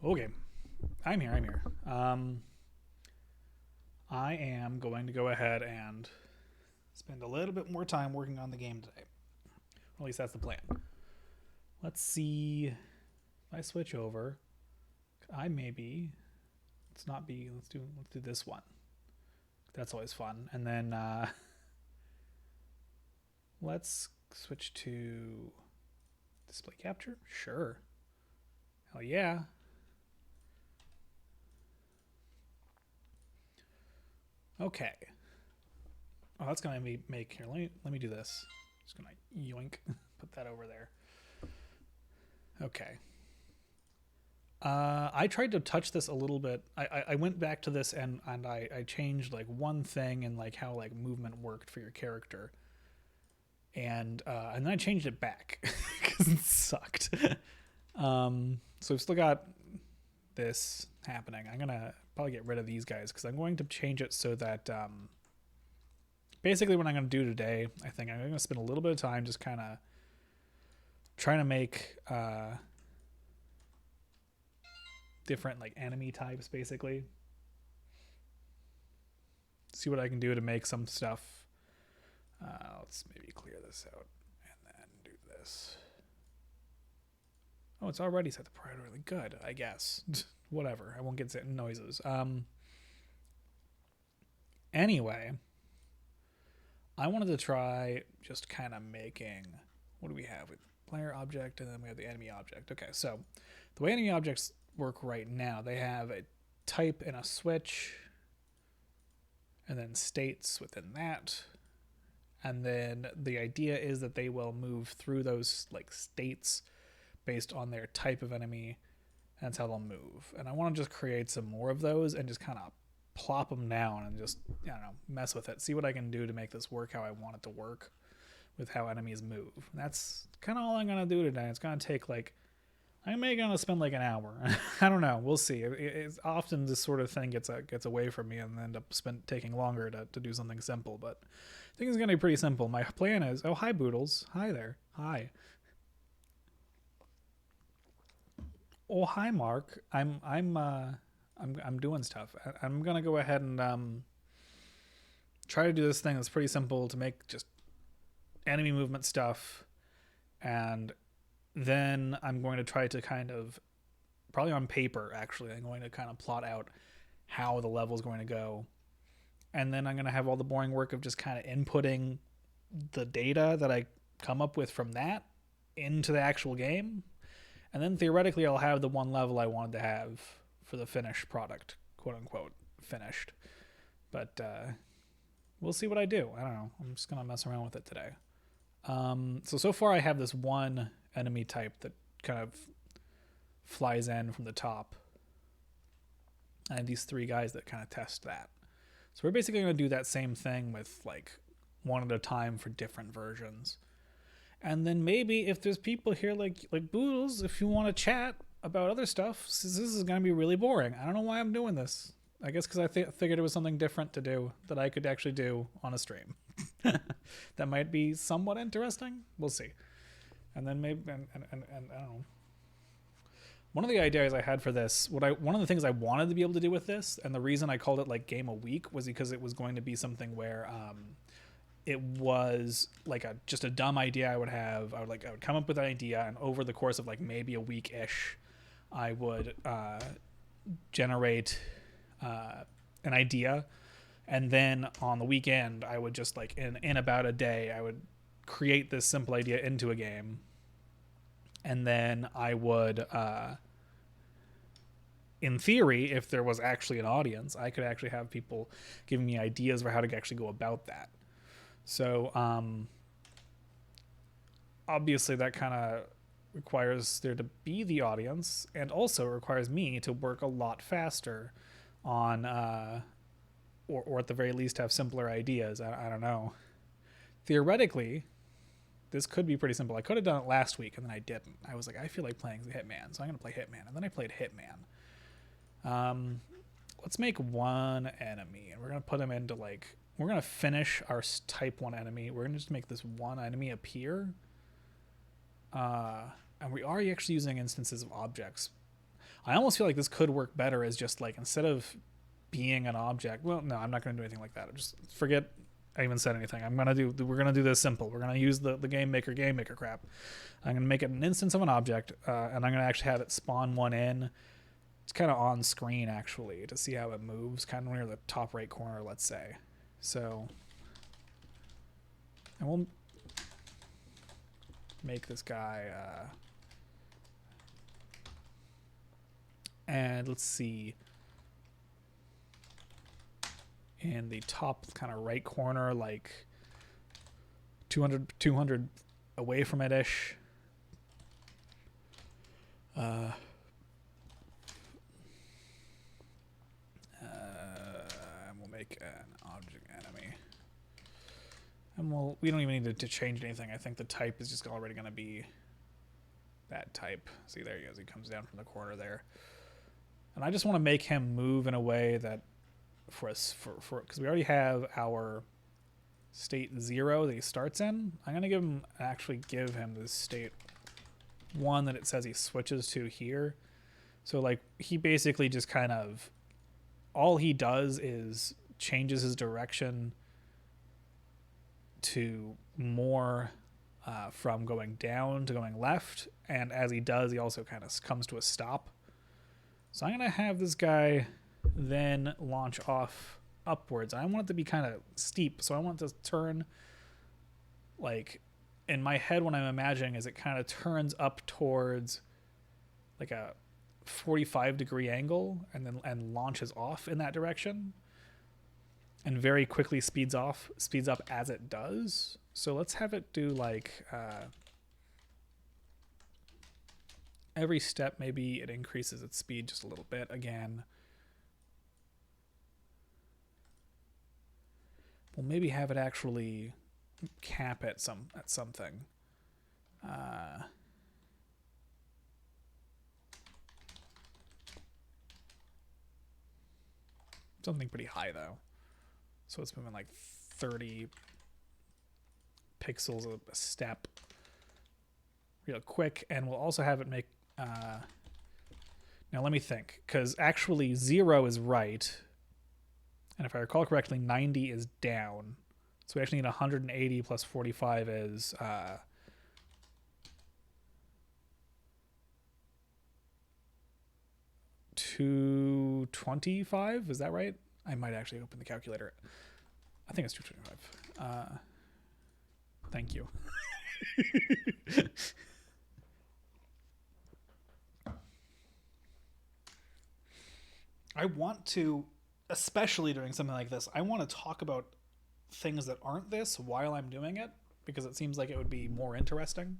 Okay, I'm here. I'm here. I am going to go ahead and spend a little bit more time working on the game today. Or at least that's the plan. Let's see. If I switch over, I maybe let's not be. Let's do this one. That's always fun. And then let's switch to display capture. Sure. Hell yeah. Okay. Oh, that's gonna make here. Let me do this. Just gonna yoink, put that over there. Okay. I tried to touch this a little bit. I went back to this and I changed like one thing and like how like movement worked for your character, and then I changed it back because it sucked. So we've still got this happening. I'm gonna probably get rid of these guys because I'm going to change it so that basically what I'm gonna do today, I think I'm gonna spend a little bit of time just kind of trying to make different like enemy types basically. See what I can do to make some stuff. Let's maybe clear this out and then do this. Oh, it's already set the priority really good, I guess. Whatever. I won't get noises. Anyway, I wanted to try just kind of making, what do we have with player object and then we have the enemy object. Okay, so the way enemy objects work right now, they have a type and a switch and then states within that. And then the idea is that they will move through those like states based on their type of enemy. That's how they'll move. And I want to just create some more of those and just kind of plop them down and just, I don't know, mess with it. See what I can do to make this work how I want it to work with how enemies move. And that's kind of all I'm going to do today. It's going to take like, I'm maybe going to spend like an hour. I don't know. We'll see. It's often this sort of thing gets away from me and end up taking longer to do something simple. But I think it's going to be pretty simple. My plan is, oh, hi, Boodles. Hi there. Hi. Oh, hi, Mark. I'm doing stuff. I'm gonna go ahead and try to do this thing that's pretty simple to make just enemy movement stuff, and then I'm going to try to kind of probably on paper actually. I'm going to kind of plot out how the level is going to go, and then I'm going to have all the boring work of just kind of inputting the data that I come up with from that into the actual game. And then theoretically, I'll have the one level I wanted to have for the finished product, quote unquote, finished. But we'll see what I do. I don't know. I'm just going to mess around with it today. So far, I have this one enemy type that kind of flies in from the top. I have these three guys that kind of test that. So we're basically going to do that same thing with like one at a time for different versions. And then maybe if there's people here like Boodles, if you want to chat about other stuff, this is going to be really boring. I don't know why I'm doing this. I guess because I figured it was something different to do that I could actually do on a stream. That might be somewhat interesting. We'll see. And then maybe, and I don't know. One of the ideas I had for this, one of the things I wanted to be able to do with this, and the reason I called it like game a week was because it was going to be something where it was like just a dumb idea I would have. I would come up with an idea, and over the course of like maybe a week-ish, I would generate an idea, and then on the weekend, I would just like in about a day, I would create this simple idea into a game, and then I would, in theory, if there was actually an audience, I could actually have people giving me ideas for how to actually go about that. So obviously that kind of requires there to be the audience, and also requires me to work a lot faster on or at the very least have simpler ideas. I don't know. Theoretically, this could be pretty simple. I could have done it last week and then I didn't. I was like, I feel like playing Hitman, so I'm going to play Hitman. And then I played Hitman. Let's make one enemy, and we're going to put him into like, we're going to finish our type 1 enemy. We're going to just make this one enemy appear. And we are actually using instances of objects. I almost feel like this could work better as just like, instead of being an object. Well, no, I'm not going to do anything like that. Just forget I even said anything. We're gonna do this simple. We're gonna use the game maker crap. I'm gonna make it an instance of an object, and I'm gonna actually have it spawn one in. It's kind of on screen actually to see how it moves, kind of near the top right corner, let's say. So, and we'll make this guy. And let's see. In the top kind of right corner, like 200 away from it-ish. And we'll make an object enemy. And we don't even need to change anything. I think the type is just already going to be that type. See, there he goes. He comes down from the corner there. And I just want to make him move in a way that for us, because we already have our state 0 that he starts in. I'm going to give him the state 1 that it says he switches to here. So like he basically just kind of, all he does is changes his direction to more from going down to going left. And as he does, he also kind of comes to a stop. So I'm going to have this guy then launch off upwards. I want it to be kind of steep, so I want it to turn, like, in my head when I'm imagining is it kind of turns up towards like a 45-degree angle and launches off in that direction and very quickly speeds up as it does. So let's have it do like every step, maybe it increases its speed just a little bit again. We'll maybe have it actually cap at something. Something pretty high though. So it's moving like 30 pixels a step real quick. And we'll also have it make, now let me think, because actually 0 is right. And if I recall correctly, 90 is down. So we actually need 180 plus 45 is 225. Is that right? I might actually open the calculator. I think it's 225. Thank you. I want to, especially doing something like this, I want to talk about things that aren't this while I'm doing it, because it seems like it would be more interesting.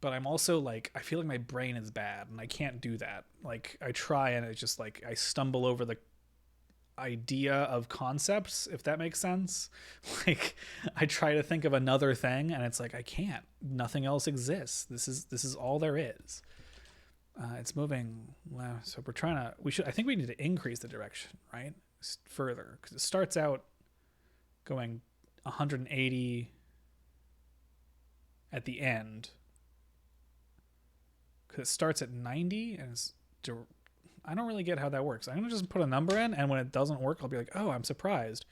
But I'm also like, I feel like my brain is bad and I can't do that. Like I try and it's just like I stumble over the idea of concepts, if that makes sense. Like I try to think of another thing and it's like I can't. Nothing else exists. This is all there is. It's moving left, so we're trying to. I think we need to increase the direction, right? Further, because it starts out going 180 at the end. Because it starts at 90 and I don't really get how that works. I'm gonna just put a number in, and when it doesn't work, I'll be like, "Oh, I'm surprised,"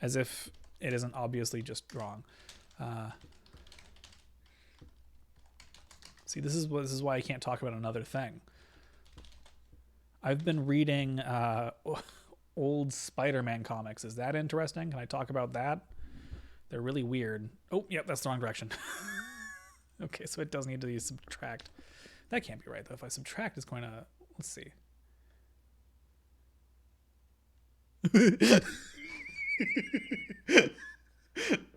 as if it isn't obviously just wrong. See, this is why I can't talk about another thing. I've been reading old Spider-Man comics. Is that interesting? Can I talk about that? They're really weird. Oh, yep, that's the wrong direction. Okay, so it does need to use subtract. That can't be right, though. If I subtract, it's going to... Let's see.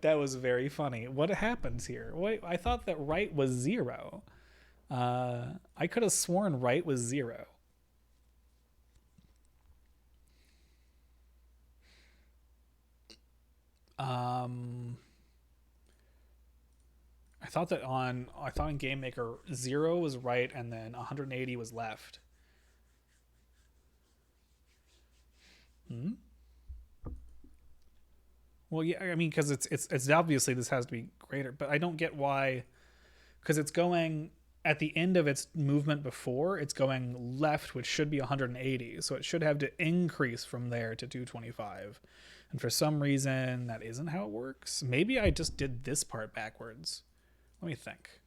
That was very funny. What happens here? Wait, I thought that right was 0. I could have sworn right was 0. I thought in Game Maker 0 was right and then 180 was left. Well, yeah, I mean, because it's obviously this has to be greater, but I don't get why, because it's going at the end of its movement before, it's going left, which should be 180. So it should have to increase from there to 225. And for some reason, that isn't how it works. Maybe I just did this part backwards. Let me think.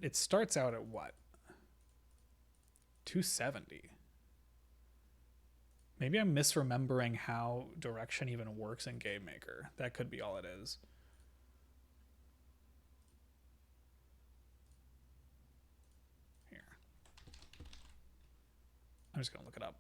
It starts out at what? 270. Maybe I'm misremembering how direction even works in Game Maker. That could be all it is. Here. I'm just going to look it up.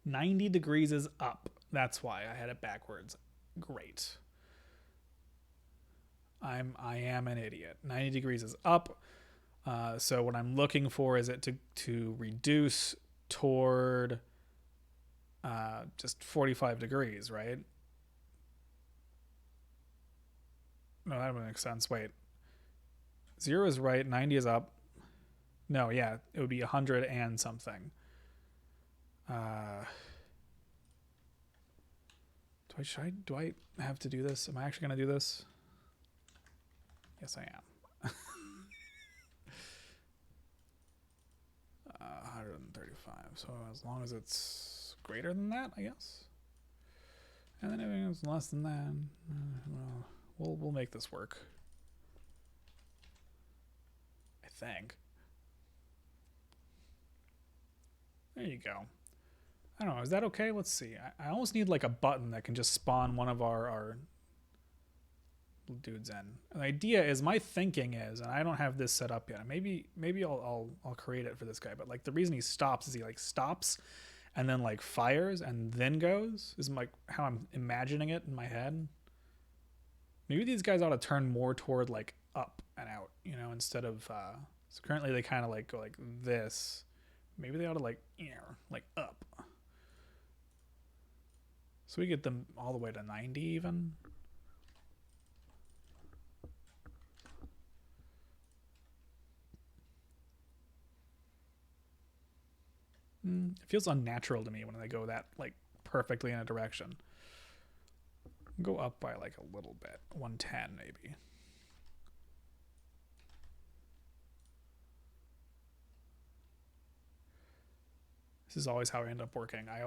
"90 degrees is up." That's why I had it backwards. Great. I am an idiot. 90 degrees is up. So what I'm looking for is it to reduce toward just 45 degrees, right? No, that would make sense. Wait. 0 is right. 90 is up. No, yeah. It would be 100 and something. Do I have to do this? Am I actually going to do this? Yes, I am. 135. So as long as it's greater than that, I guess. And then everything is less than that. Well, we'll make this work. I think. There you go. I don't know. Is that okay? Let's see. I almost need like a button that can just spawn one of our dudes in. And the idea is, my thinking is, and I don't have this set up yet. Maybe I'll create it for this guy. But like the reason he stops is he like stops and then like fires and then goes. Is like how I'm imagining it in my head. Maybe these guys ought to turn more toward like up and out, you know, instead of so currently they kind of like go like this. Maybe they ought to like up. So we get them all the way to 90 even. It feels unnatural to me when they go that like perfectly in a direction. Go up by like a little bit. 110 maybe. This is always how I end up working. I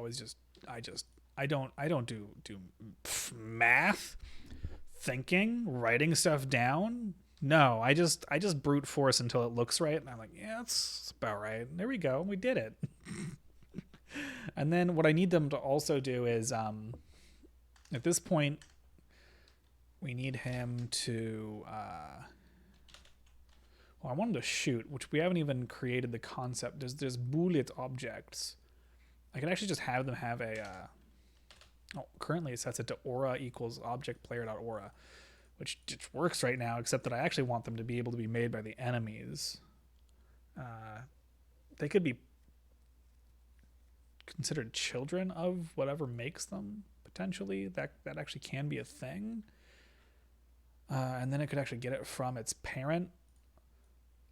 don't do math, thinking, writing stuff down. No, I just brute force until it looks right, and I'm like, yeah, that's about right. There we go, we did it. And then what I need them to also do is, at this point, we need him to. Well, I want him to shoot, which we haven't even created the concept. There's bullet objects. I can actually just have them have a. Currently it sets it to aura equals object player.aura, which just works right now, except that I actually want them to be able to be made by the enemies. They could be considered children of whatever makes them, potentially. That actually can be a thing. And then it could actually get it from its parent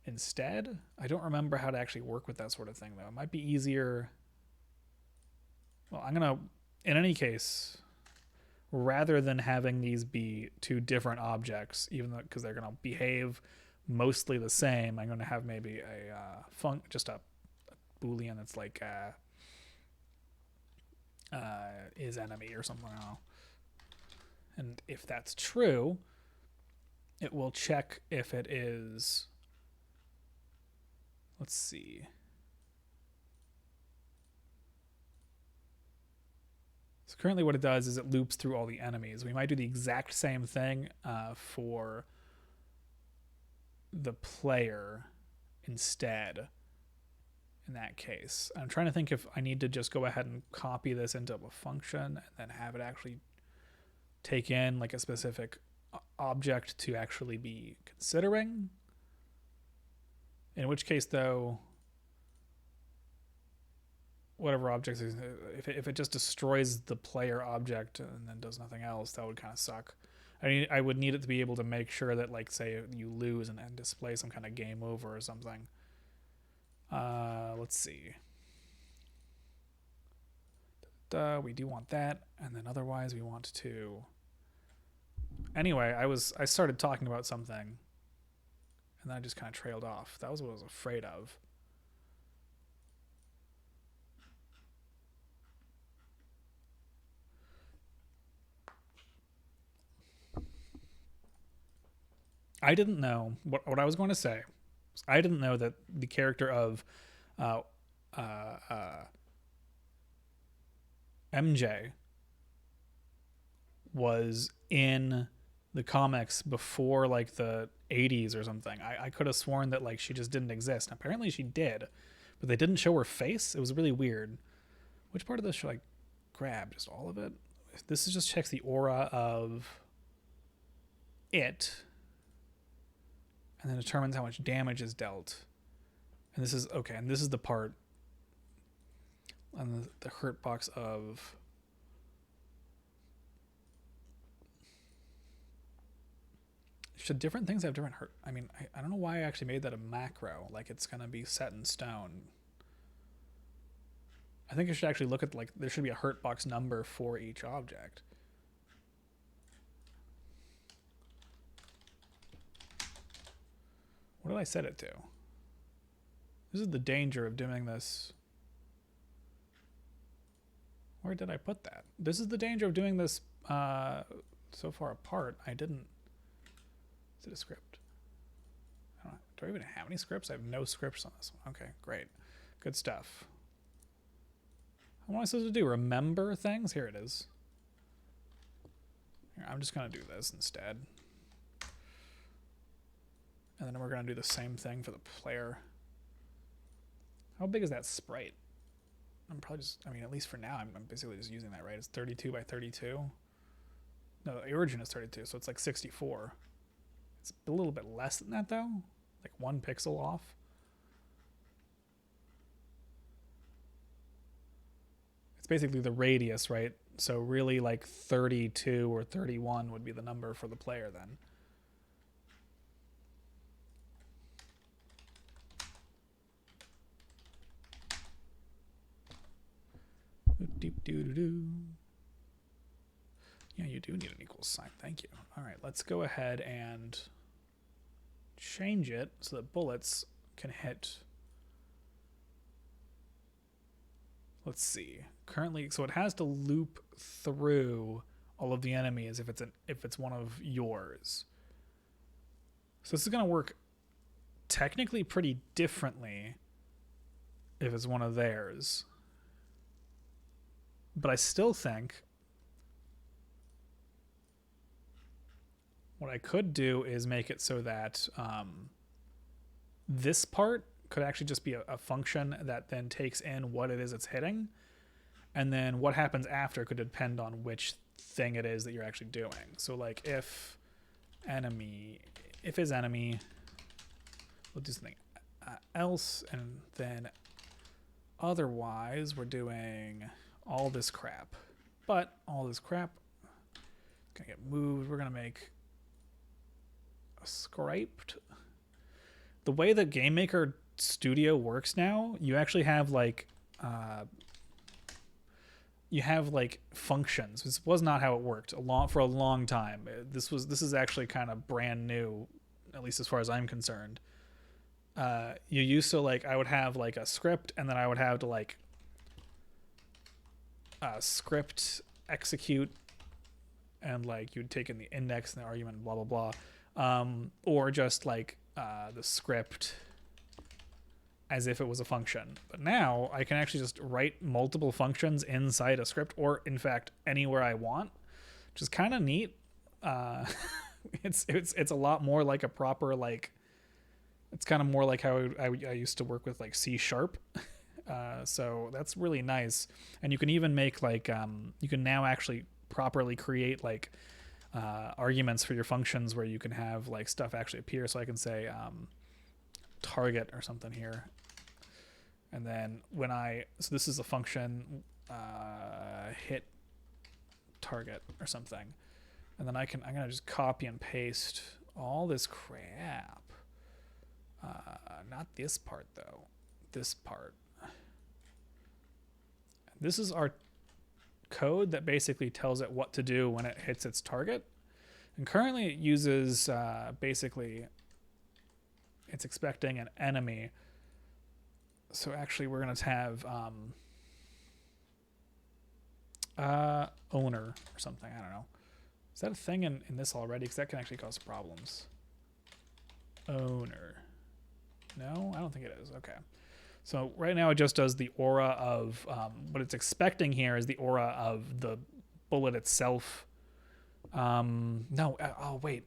instead. I don't remember how to actually work with that sort of thing, though. It might be easier. Well, I'm going to, in any case, rather than having these be two different objects, even though because they're going to behave mostly the same, I'm going to have maybe just a Boolean that's like is enemy or something. I don't know. And if that's true, it will check if it is. Let's see. So currently what it does is it loops through all the enemies. We might do the exact same thing for the player instead in that case. I'm trying to think if I need to just go ahead and copy this into a function and then have it actually take in like a specific object to actually be considering. In which case, though, whatever object, if it just destroys the player object and then does nothing else, that would kind of suck. I mean, I would need it to be able to make sure that, like, say you lose and display some kind of game over or something. Let's see. We do want that, and then otherwise we want to. Anyway, I started talking about something, and then I just kind of trailed off. That was what I was afraid of. I didn't know what I was going to say. I didn't know that the character of uh, MJ was in the comics before like the 80s or something. I could have sworn that like she just didn't exist. Apparently she did, but they didn't show her face. It was really weird. Which part of this should I grab? Just all of it? This is just checks the aura of it and then determines how much damage is dealt. And this is okay, and this is the part on the hurt box of should different things have different hurt? I mean, I don't know why I actually made that a macro, like it's gonna be set in stone. I think I should actually look at like there should be a hurt box number for each object. What did I set it to? This is the danger of doing this. Where did I put that? This is the danger of doing this so far apart. I didn't. Is it a script? I don't know. Do I even have any scripts? I have no scripts on this one. Okay, great. Good stuff. What am I supposed to do? Remember things? Here it is. Here, I'm just going to do this instead. And then we're going to do the same thing for the player. How big is that sprite? I'm probably just, I mean, at least for now, I'm basically just using that, right? It's 32 by 32. No, the origin is 32, so it's like 64. It's a little bit less than that, though. Like 1 pixel off. It's basically the radius, right? So really like 32 or 31 would be the number for the player then. Yeah, you do need an equals sign. Thank you. All right, let's go ahead and change it so that bullets can hit. Let's see. Currently, so it has to loop through all of the enemies if it's one of yours. So this is going to work technically pretty differently if it's one of theirs. But I still think what I could do is make it so that this part could actually just be a function that then takes in what it is it's hitting. And then what happens after could depend on which thing it is that you're actually doing. So like if is enemy, we'll do something else, and then otherwise we're doing all this crap. But all this crap is gonna get moved. We're gonna make a script. The way that GameMaker Studio works now, you actually have like functions. This was not how it worked for a long time. This is actually kind of brand new, at least as far as I'm concerned. You used to like I would have like a script, and then I would have to like script execute, and like you'd take in the index and the argument, blah blah blah, or just like the script as if it was a function. But now I can actually just write multiple functions inside a script, or in fact anywhere I want, which is kind of neat. It's a lot more like a proper like. It's kind of more like how I used to work with like C#. So that's really nice. And you can even make like you can now actually properly create like arguments for your functions where you can have like stuff actually appear. So I can say target or something here, and then so this is a function hit target or something, and then I'm gonna just copy and paste all this crap. Not this part though. this part. This is our code that basically tells it what to do when it hits its target. And currently it uses basically it's expecting an enemy. So actually we're going to have owner or something. I don't know. Is that a thing in this already? Because that can actually cause problems. Owner. No, I don't think it is. Okay. So right now it just does the aura of what it's expecting here is the aura of the bullet itself. No. Oh, wait.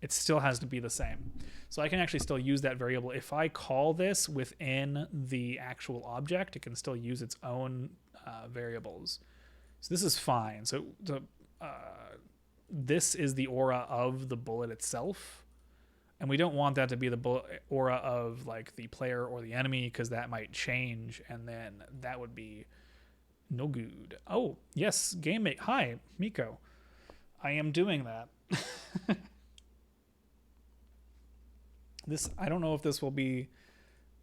It still has to be the same. So I can actually still use that variable. If I call this within the actual object, it can still use its own variables. So this is fine. So this is the aura of the bullet itself. And we don't want that to be the aura of like the player or the enemy because that might change and then that would be no good. Oh, yes, GameMate. Hi, Miko. I am doing that. I don't know if this will be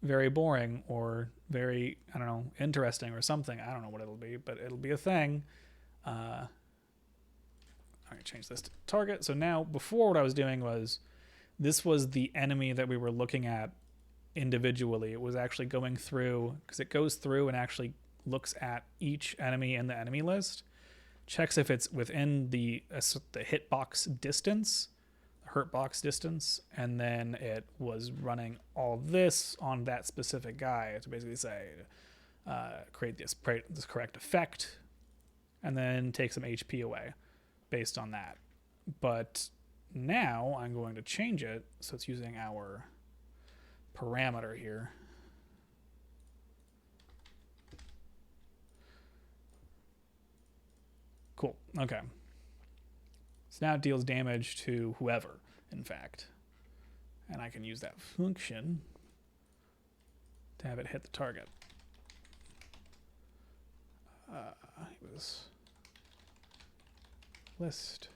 very boring or very, I don't know, interesting or something. I don't know what it'll be, but it'll be a thing. I'm going to change this to target. So now, before what I was doing was, this was the enemy that we were looking at individually. It was actually going through, because it goes through and actually looks at each enemy in the enemy list, checks if it's within the hitbox distance, hurt box distance, and then it was running all this on that specific guy to basically say, create this correct effect, and then take some HP away based on that. But now I'm going to change it so it's using our parameter here. Cool. Okay. So now it deals damage to whoever, in fact. And I can use that function to have it hit the target. It was list.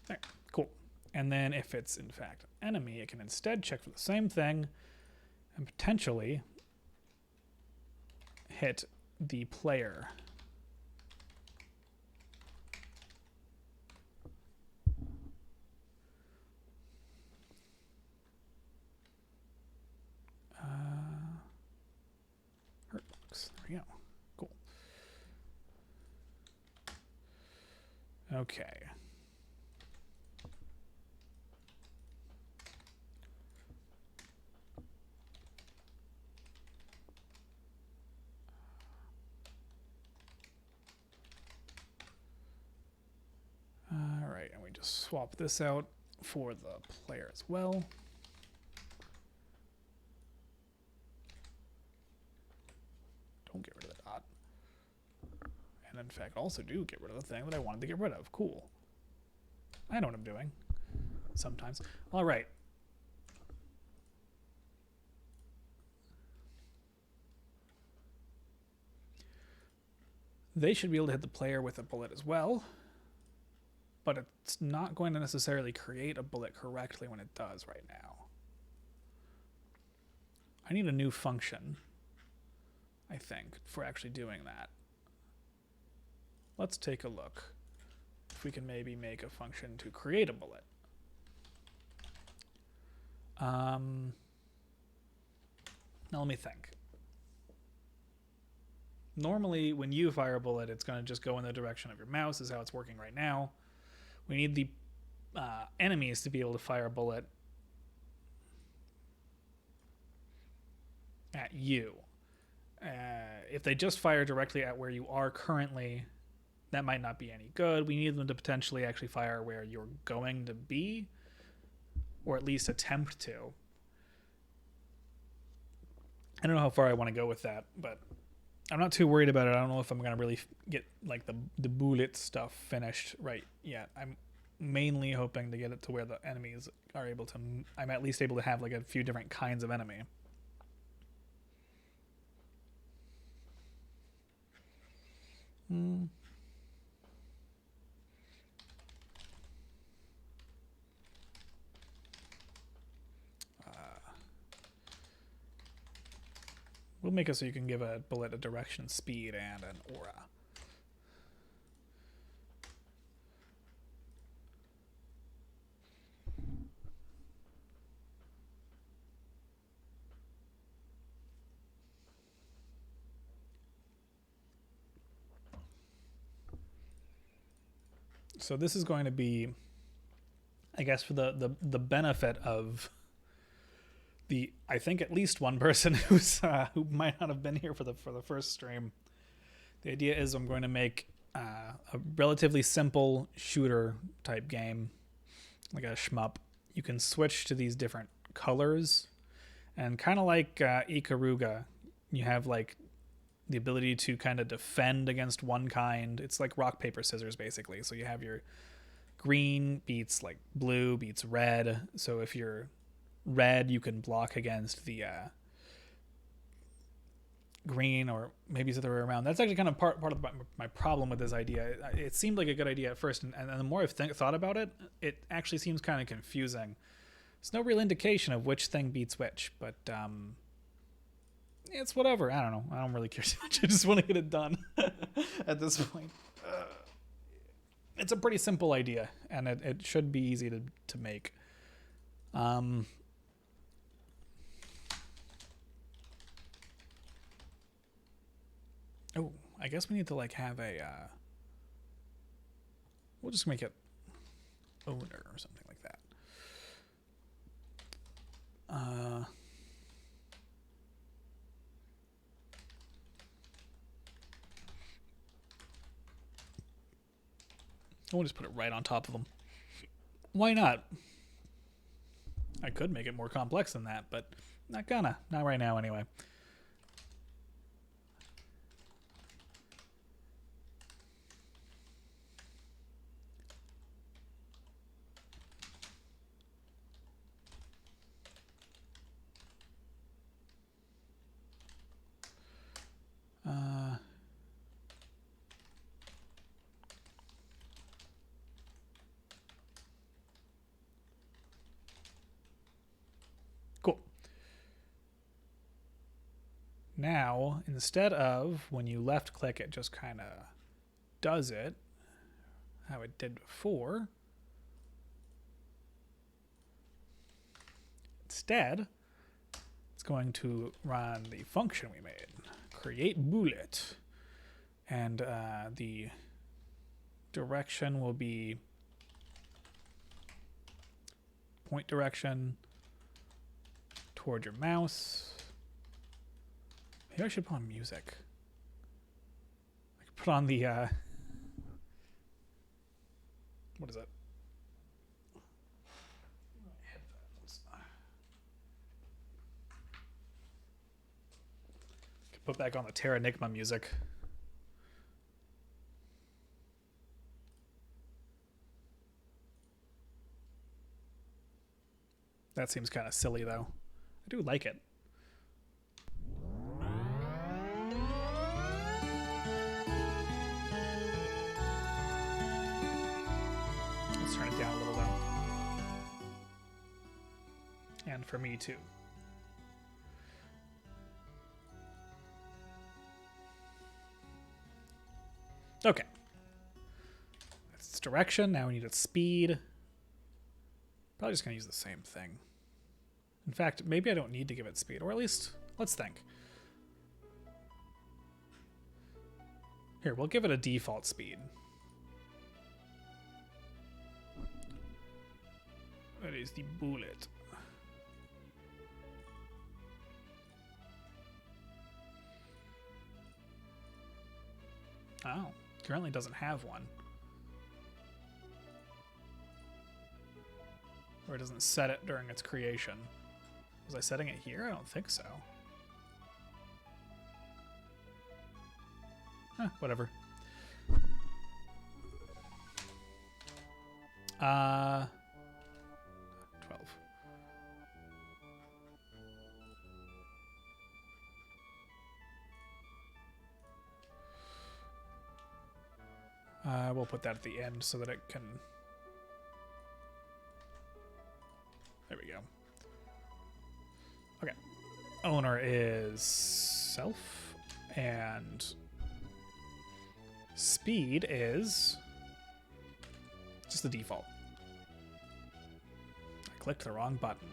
There. Cool. And then if it's, in fact, an enemy, it can instead check for the same thing and potentially hit the player. Hurt box. There we go. Cool. Okay. All right, and we just swap this out for the player as well. Don't get rid of the dot. And in fact, also do get rid of the thing that I wanted to get rid of. Cool. I know what I'm doing. Sometimes. All right. They should be able to hit the player with a bullet as well, but it's not going to necessarily create a bullet correctly when it does right now. I need a new function, I think, for actually doing that. Let's take a look if we can maybe make a function to create a bullet. Now let me think. Normally, when you fire a bullet, it's going to just go in the direction of your mouse, is how it's working right now. We need the enemies to be able to fire a bullet at you. If they just fire directly at where you are currently, that might not be any good. We need them to potentially actually fire where you're going to be, or at least attempt to. I don't know how far I want to go with that, but I'm not too worried about it. I don't know if I'm going to really get like the bullet stuff finished right yet. I'm mainly hoping to get it to where the enemies are able to, I'm at least able to have like a few different kinds of enemy. make it so you can give a bullet a direction, speed, and an aura. So this is going to be, I guess, for the benefit of the, I think, at least one person who might not have been here for the first stream. The idea is I'm going to make a relatively simple shooter type game, like a shmup. You can switch to these different colors, and kind of like Ikaruga, you have like the ability to kind of defend against one kind. It's like rock, paper, scissors, basically. So you have your green beats like blue beats red. So if you're red, you can block against the green, or maybe it's the other way around. That's actually kind of part of my problem with this idea. It seemed like a good idea at first, and the more I've thought about it, it actually seems kind of confusing. There's no real indication of which thing beats which, but it's whatever. I don't know. I don't really care too much. I just want to get it done at this point. It's a pretty simple idea, and it should be easy to make. Oh, I guess we need to like have a. We'll just make it owner or something like that. We'll just put it right on top of them. Why not? I could make it more complex than that, but not gonna. Not right now, anyway. Cool. Now, instead of when you left click, it just kind of does it how it did before. Instead, it's going to run the function we made, create bullet, and the direction will be point direction toward your mouse. Maybe I should put on music. I could put on the what is it? Headphones. Could put back on the Terranigma music. That seems kind of silly, though. I do like it. Let's turn it down a little, though. And for me, too. Okay. That's its direction. Now we need its speed. Probably just going to use the same thing. In fact, maybe I don't need to give it speed, or at least, let's think. Here, we'll give it a default speed. That is the bullet. Oh, currently doesn't have one. Or it doesn't set it during its creation. Was I setting it here? I don't think so. Whatever. 12. We'll put that at the end so that it can... There we go. Okay. Owner is yourself. And speed is just the default. I clicked the wrong button.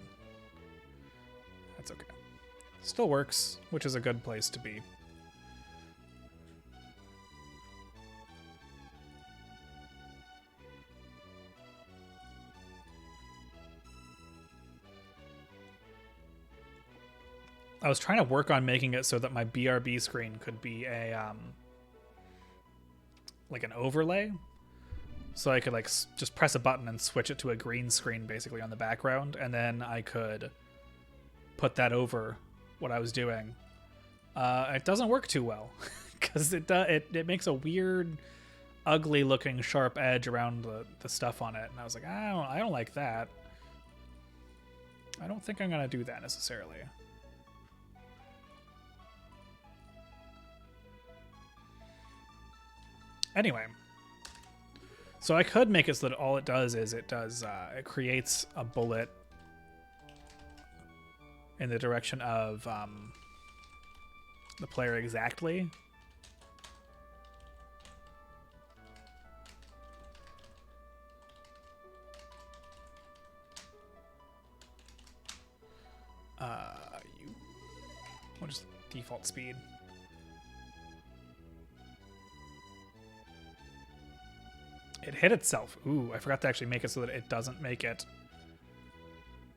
That's okay. Still works, which is a good place to be. I was trying to work on making it so that my BRB screen could be a like an overlay, so I could like just press a button and switch it to a green screen basically on the background, and then I could put that over what I was doing. It doesn't work too well because it makes a weird, ugly looking sharp edge around the stuff on it, and I was like, I don't like that. I don't think I'm gonna do that necessarily. Anyway, so I could make it so that all it does is it creates a bullet in the direction of the player exactly. What is default speed? It hit itself. Ooh, I forgot to actually make it so that it doesn't make it.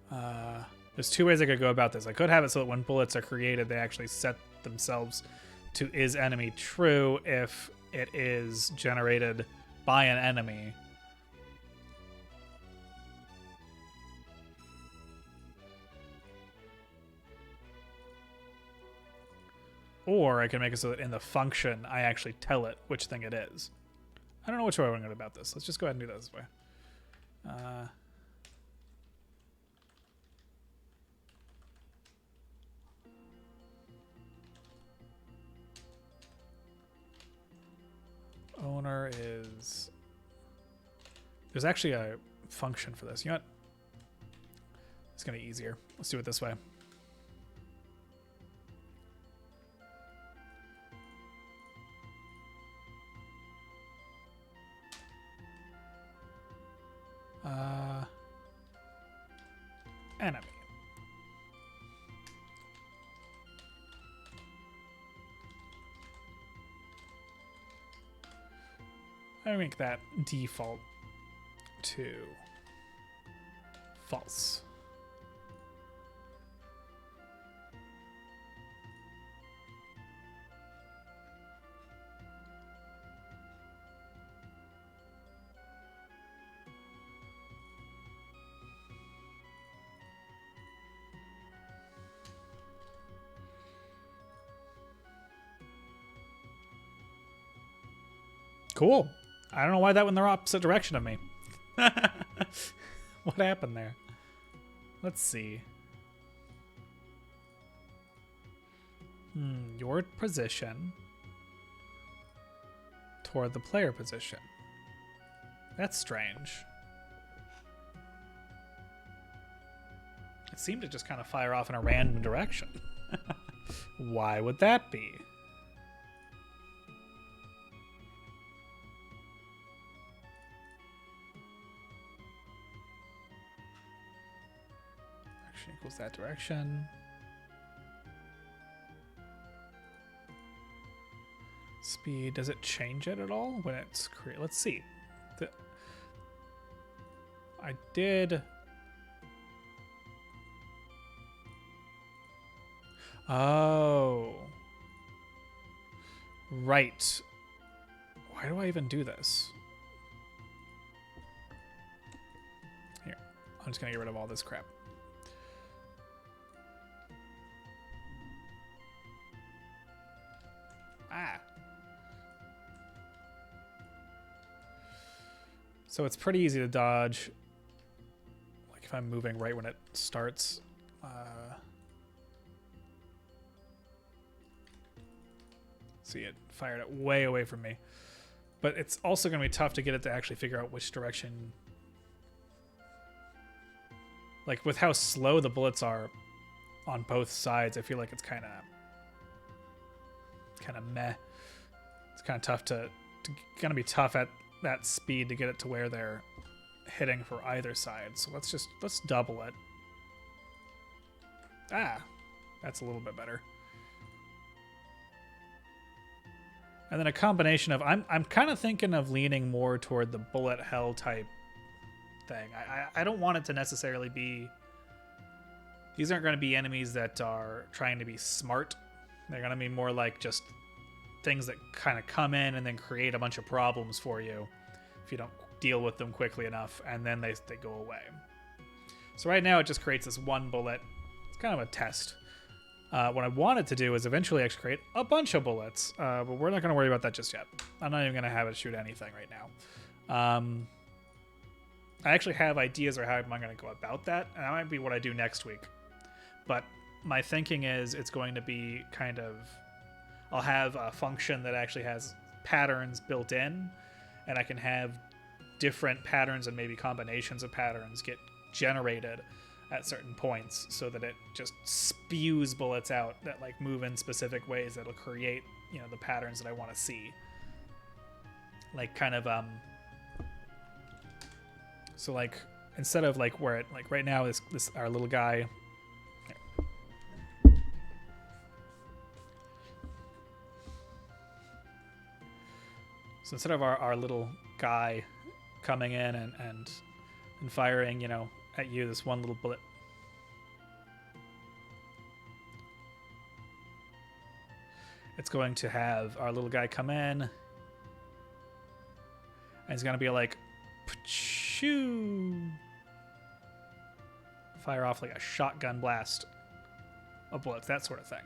There's two ways I could go about this. I could have it so that when bullets are created, they actually set themselves to is enemy true if it is generated by an enemy. Or I can make it so that in the function, I actually tell it which thing it is. I don't know which way I want to go about this. Let's just go ahead and do that this way. Owner is... There's actually a function for this. You know what? It's going to be easier. Let's do it this way. Enemy. I make that default to false. Cool. I don't know why that went in the opposite direction of me. What happened there? Let's see. Your position toward the player position. That's strange. It seemed to just kind of fire off in a random direction. Why would that be? Equals that direction. Speed, does it change it at all when it's created? Let's see. I did. Oh. Right. Why do I even do this? Here, I'm just gonna get rid of all this crap. So it's pretty easy to dodge. Like if I'm moving right when it starts. See, it fired it way away from me. But it's also going to be tough to get it to actually figure out which direction. Like with how slow the bullets are on both sides, I feel like it's kind of kind of meh. It's kind of tough to gonna be tough at that speed to get it to where they're hitting for either side. So let's double it. Ah, that's a little bit better. And then a combination of I'm kind of thinking of leaning more toward the bullet hell type thing. I don't want it to necessarily be. These aren't going to be enemies that are trying to be smart. They're going to be more like just things that kind of come in and then create a bunch of problems for you if you don't deal with them quickly enough, and then they go away. So right now it just creates this one bullet. It's kind of a test. What I wanted to do is eventually actually create a bunch of bullets, but we're not going to worry about that just yet. I'm not even going to have it shoot anything right now. I actually have ideas for how I'm going to go about that, and that might be what I do next week. But my thinking is it's going to be kind of... I'll have a function that actually has patterns built in, and I can have different patterns and maybe combinations of patterns get generated at certain points so that it just spews bullets out that like move in specific ways that'll create, you know, the patterns that I want to see. Like kind of so like instead of like where it like right now this our little guy. So instead of our little guy coming in and firing, you know, at you, this one little bullet. It's going to have our little guy come in. And he's going to be like, Pachoo! Fire off like a shotgun blast of bullets, that sort of thing.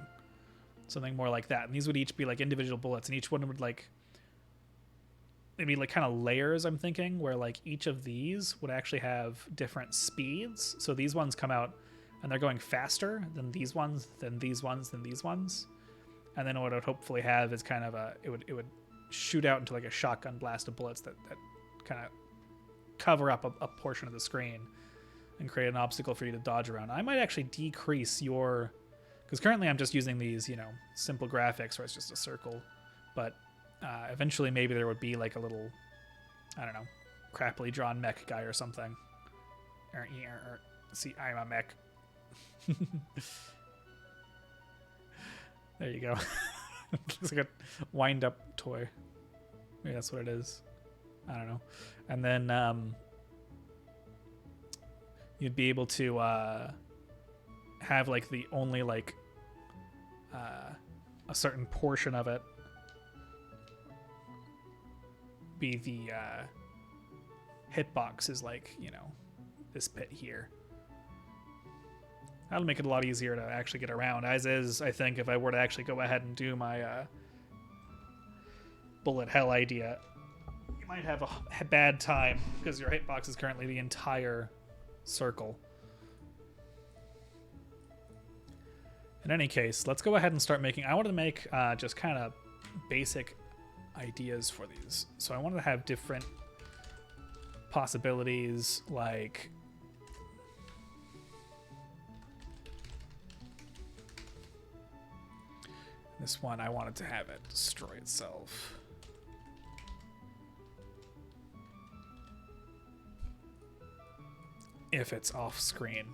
Something more like that. And these would each be like individual bullets, and each one would like maybe like kind of layers, I'm thinking, where like each of these would actually have different speeds. So these ones come out and they're going faster than these ones, than these ones, than these ones. And then what it would hopefully have is kind of it would shoot out into like a shotgun blast of bullets that kind of cover up a portion of the screen and create an obstacle for you to dodge around. I might actually decrease your, because currently I'm just using these, you know, simple graphics where it's just a circle, but eventually maybe there would be like a little, I don't know, crappily drawn mech guy or something. See, I'm a mech. There you go. Looks like a wind-up toy. Maybe that's what it is. I don't know. And then you'd be able to have like the only like a certain portion of it be the hitbox is like, you know, this pit here. That'll make it a lot easier to actually get around, as is, I think, if I were to actually go ahead and do my bullet hell idea. You might have a bad time because your hitbox is currently the entire circle. In any case, let's go ahead and start making... I wanted to make just kind of basic ideas for these. So I wanted to have different possibilities, like... This one, I wanted to have it destroy itself. If it's off screen.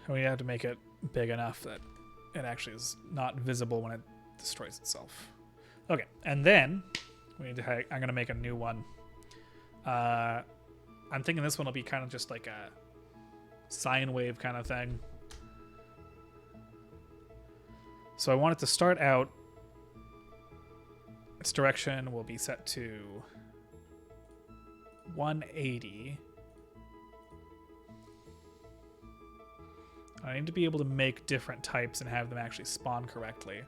We have to make it big enough that it actually is not visible when it destroys itself. Okay, and then we need to I'm going to make a new one. I'm thinking this one will be kind of just like a sine wave kind of thing. So I want it to start out, its direction will be set to 180. I need to be able to make different types and have them actually spawn correctly.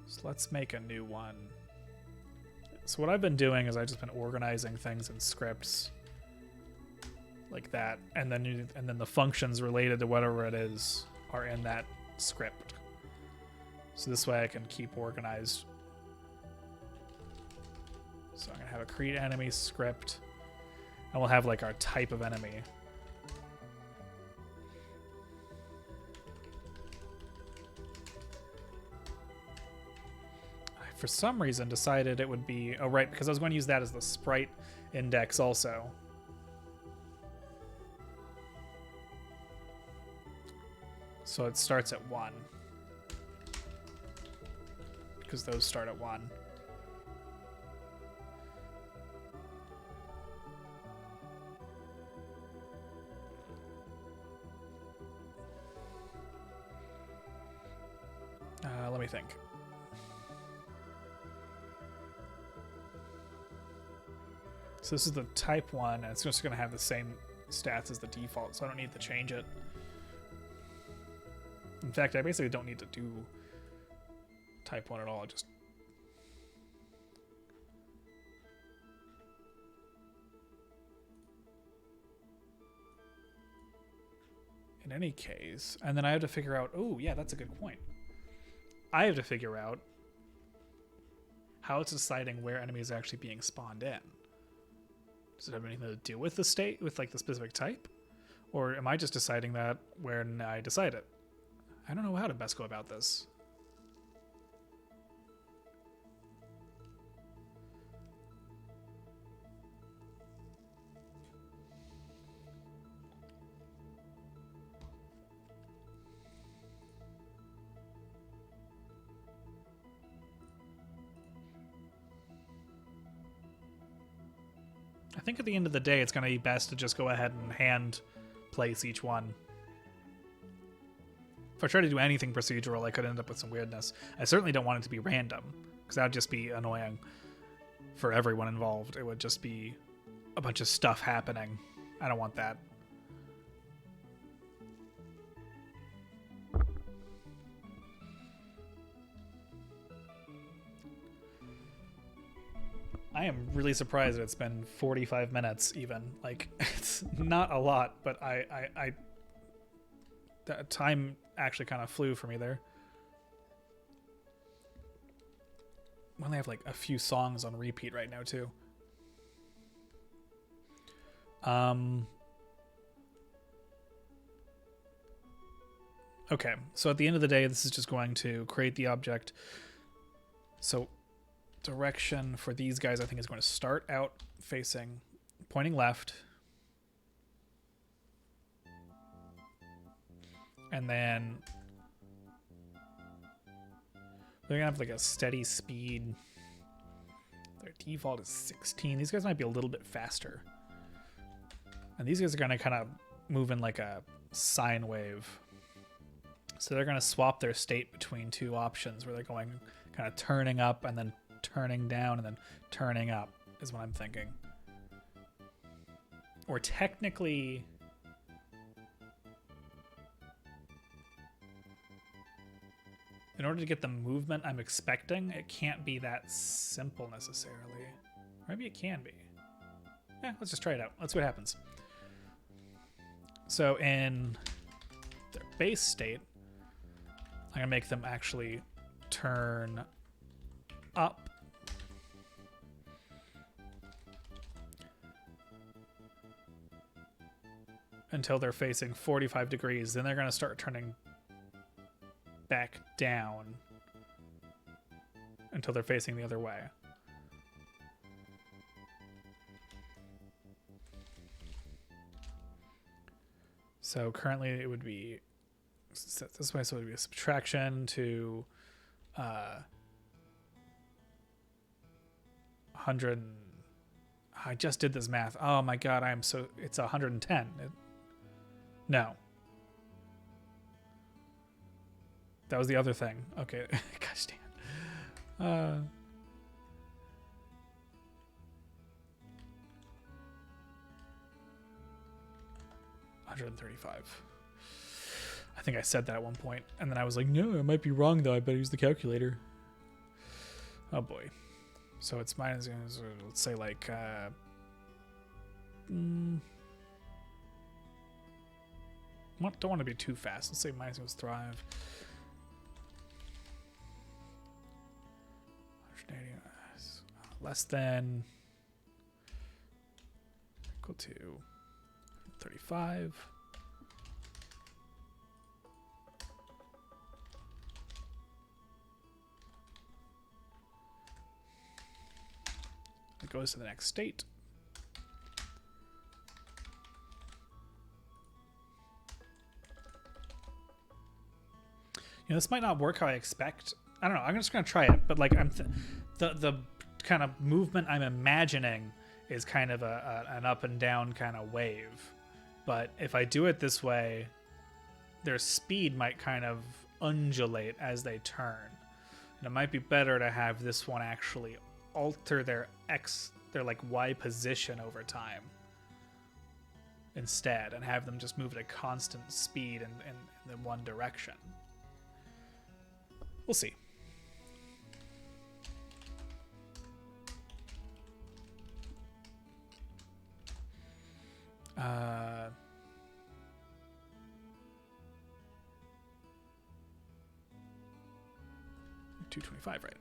So let's make a new one. So what I've been doing is I've just been organizing things in scripts like that, and then the functions related to whatever it is are in that script. So this way I can keep organized. So I'm going to have a create enemy script. And we'll have like our type of enemy. I, for some reason, decided it would be... Oh, right, because I was going to use that as the sprite index also. So it starts at 1. Because those start at 1. Let me think. So this is the type 1, and it's just going to have the same stats as the default, so I don't need to change it. In fact, I basically don't need to do type 1 at all. Just in any case, and then I have to figure out, oh yeah, that's a good point. I have to figure out how it's deciding where enemies are actually being spawned in. Does it have anything to do with the state, with like the specific type? Or am I just deciding that when I decide it? I don't know how to best go about this. I think at the end of the day, it's going to be best to just go ahead and hand place each one. If I try to do anything procedural, I could end up with some weirdness. I certainly don't want it to be random, because that would just be annoying for everyone involved. It would just be a bunch of stuff happening. I don't want that. I am really surprised that it's been 45 minutes even. Like, it's not a lot, but that time actually kind of flew for me there. We only have like a few songs on repeat right now too. Okay, so at the end of the day, this is just going to create the object. So direction for these guys, I think, is going to start out facing, pointing left. And then they're going to have like a steady speed. Their default is 16. These guys might be a little bit faster. And these guys are going to kind of move in like a sine wave. So they're going to swap their state between two options where they're going kind of turning up and then turning down and then turning up is what I'm thinking. Or technically... in order to get the movement I'm expecting, it can't be that simple necessarily. Maybe it can be. Yeah, let's just try it out. Let's see what happens. So in their base state, I'm gonna make them actually turn up. Until they're facing 45 degrees. Then they're gonna start turning back down until they're facing the other way. So currently it would be set this way, so it would be a subtraction to 100. I just did this math. Oh my god, it's 110. No. That was the other thing. Okay. Gosh damn. 135. I think I said that at one point, and then I was like, no, I might be wrong though. I better use the calculator. Oh boy. So it's minus, let's say like, don't want to be too fast. Let's say minus equals thrive. less than equal to 35. It goes to the next state. You know, this might not work how I expect. I don't know. I'm just gonna try it, but like the kind of movement I'm imagining is kind of an up and down kind of wave. But if I do it this way, their speed might kind of undulate as they turn. And it might be better to have this one actually alter their like Y position over time instead, and have them just move at a constant speed in one direction. We'll see. Uh, 225, right?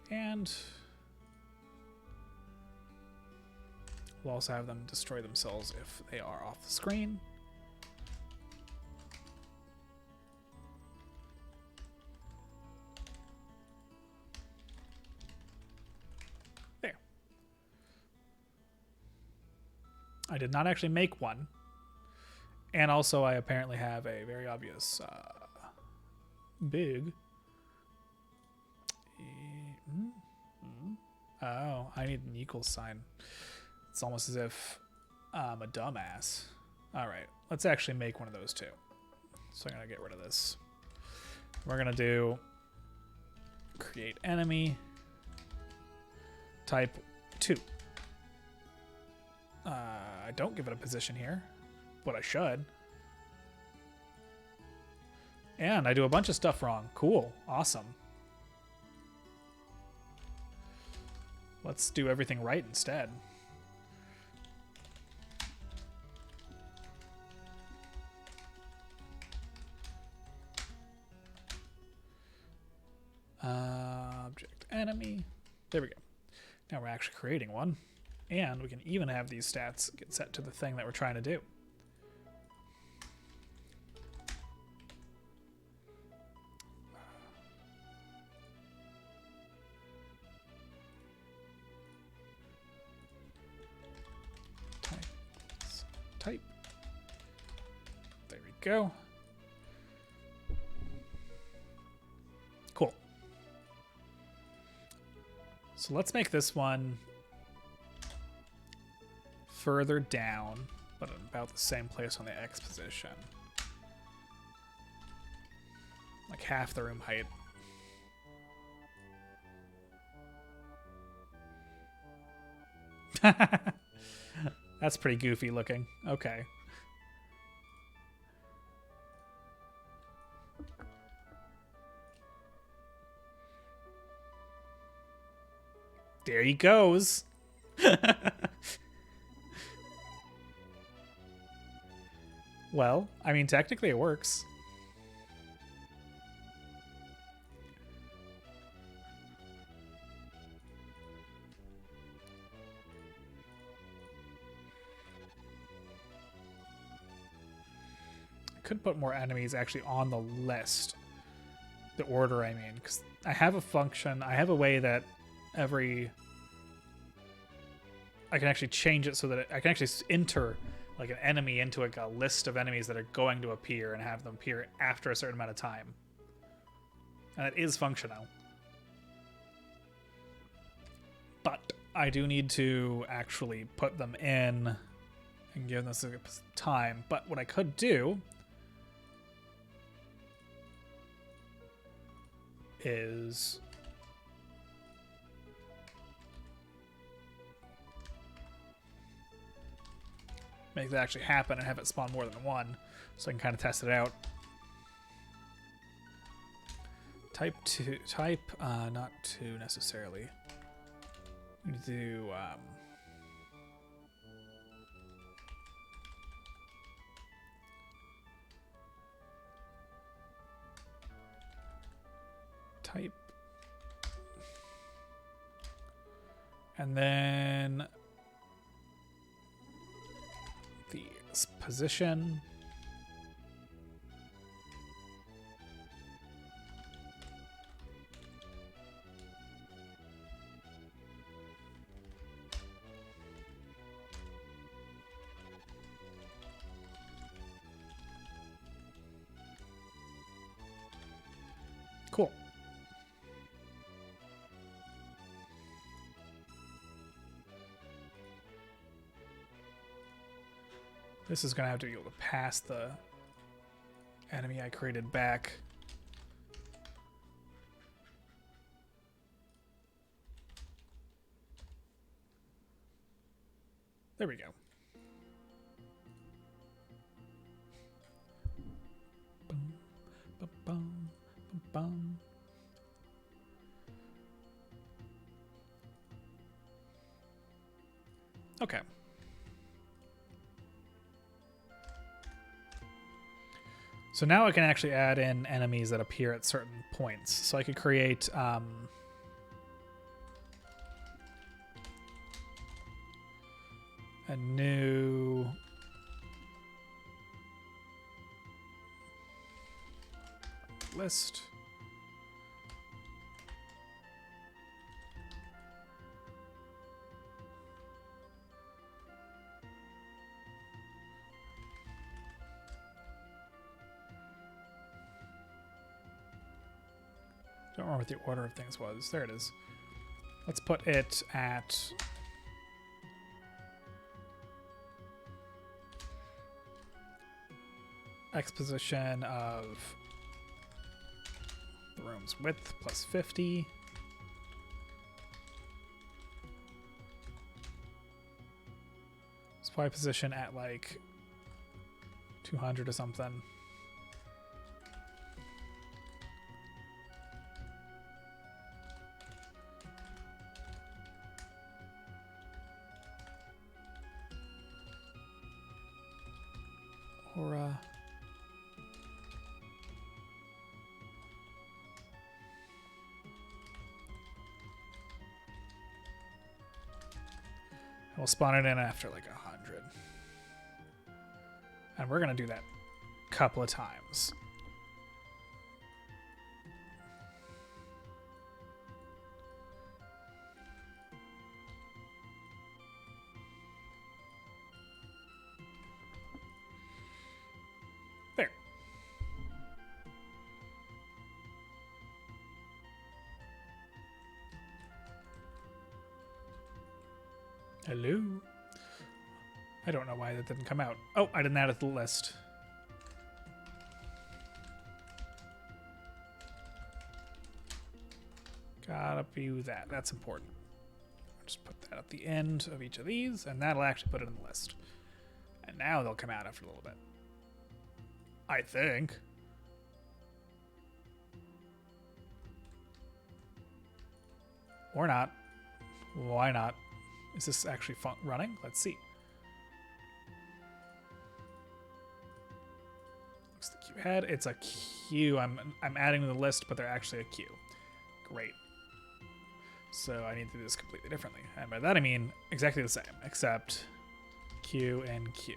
And we'll also have them destroy themselves if they are off the screen. There. I did not actually make one. And also I apparently have a very obvious big... Oh, I need an equal sign. It's almost as if I'm a dumbass. All right, let's actually make one of those two. So I'm gonna get rid of this. We're gonna do create enemy type 2. I don't give it a position here, but I should. And I do a bunch of stuff wrong. Cool, awesome. Let's do everything right instead. Object enemy. There we go. Now we're actually creating one. And we can even have these stats get set to the thing that we're trying to do. Type. There we go. Cool. So let's make this one further down, but about the same place on the X position. Like half the room height. That's pretty goofy looking. Okay. There he goes. Well, I mean, technically it works. Could put more enemies actually on the list. The order, I mean, because I have a function, I have a way that I can actually change it so that I can actually enter like an enemy into like a list of enemies that are going to appear and have them appear after a certain amount of time. And it is functional. But I do need to actually put them in and give them some time. But what I could do is make that actually happen and have it spawn more than one, so I can kind of test it out. Type 2, not 2 necessarily. We need to do, type. And then the position. Cool. This is going to have to be able to pass the enemy I created back. There we go. Bum, bum, bum, bum. Okay. So now I can actually add in enemies that appear at certain points. So I could create a new list. Don't remember what the order of things was. There it is. Let's put it at exposition of the room's width plus 50. Supply position at like 200 or something. Or we'll spawn it in after like 100. And we're going to do that a couple of times. There. Hello? I don't know why that didn't come out. Oh, I didn't add it to the list. Gotta view that. That's important. Just put that at the end of each of these, and that'll actually put it in the list. And now they'll come out after a little bit. I think. Or not. Why not? Is this actually running? Let's see. Looks the queue head. It's a queue. I'm adding to the list, but they're actually a queue. Great. So I need to do this completely differently. And by that I mean exactly the same, except queue and queue.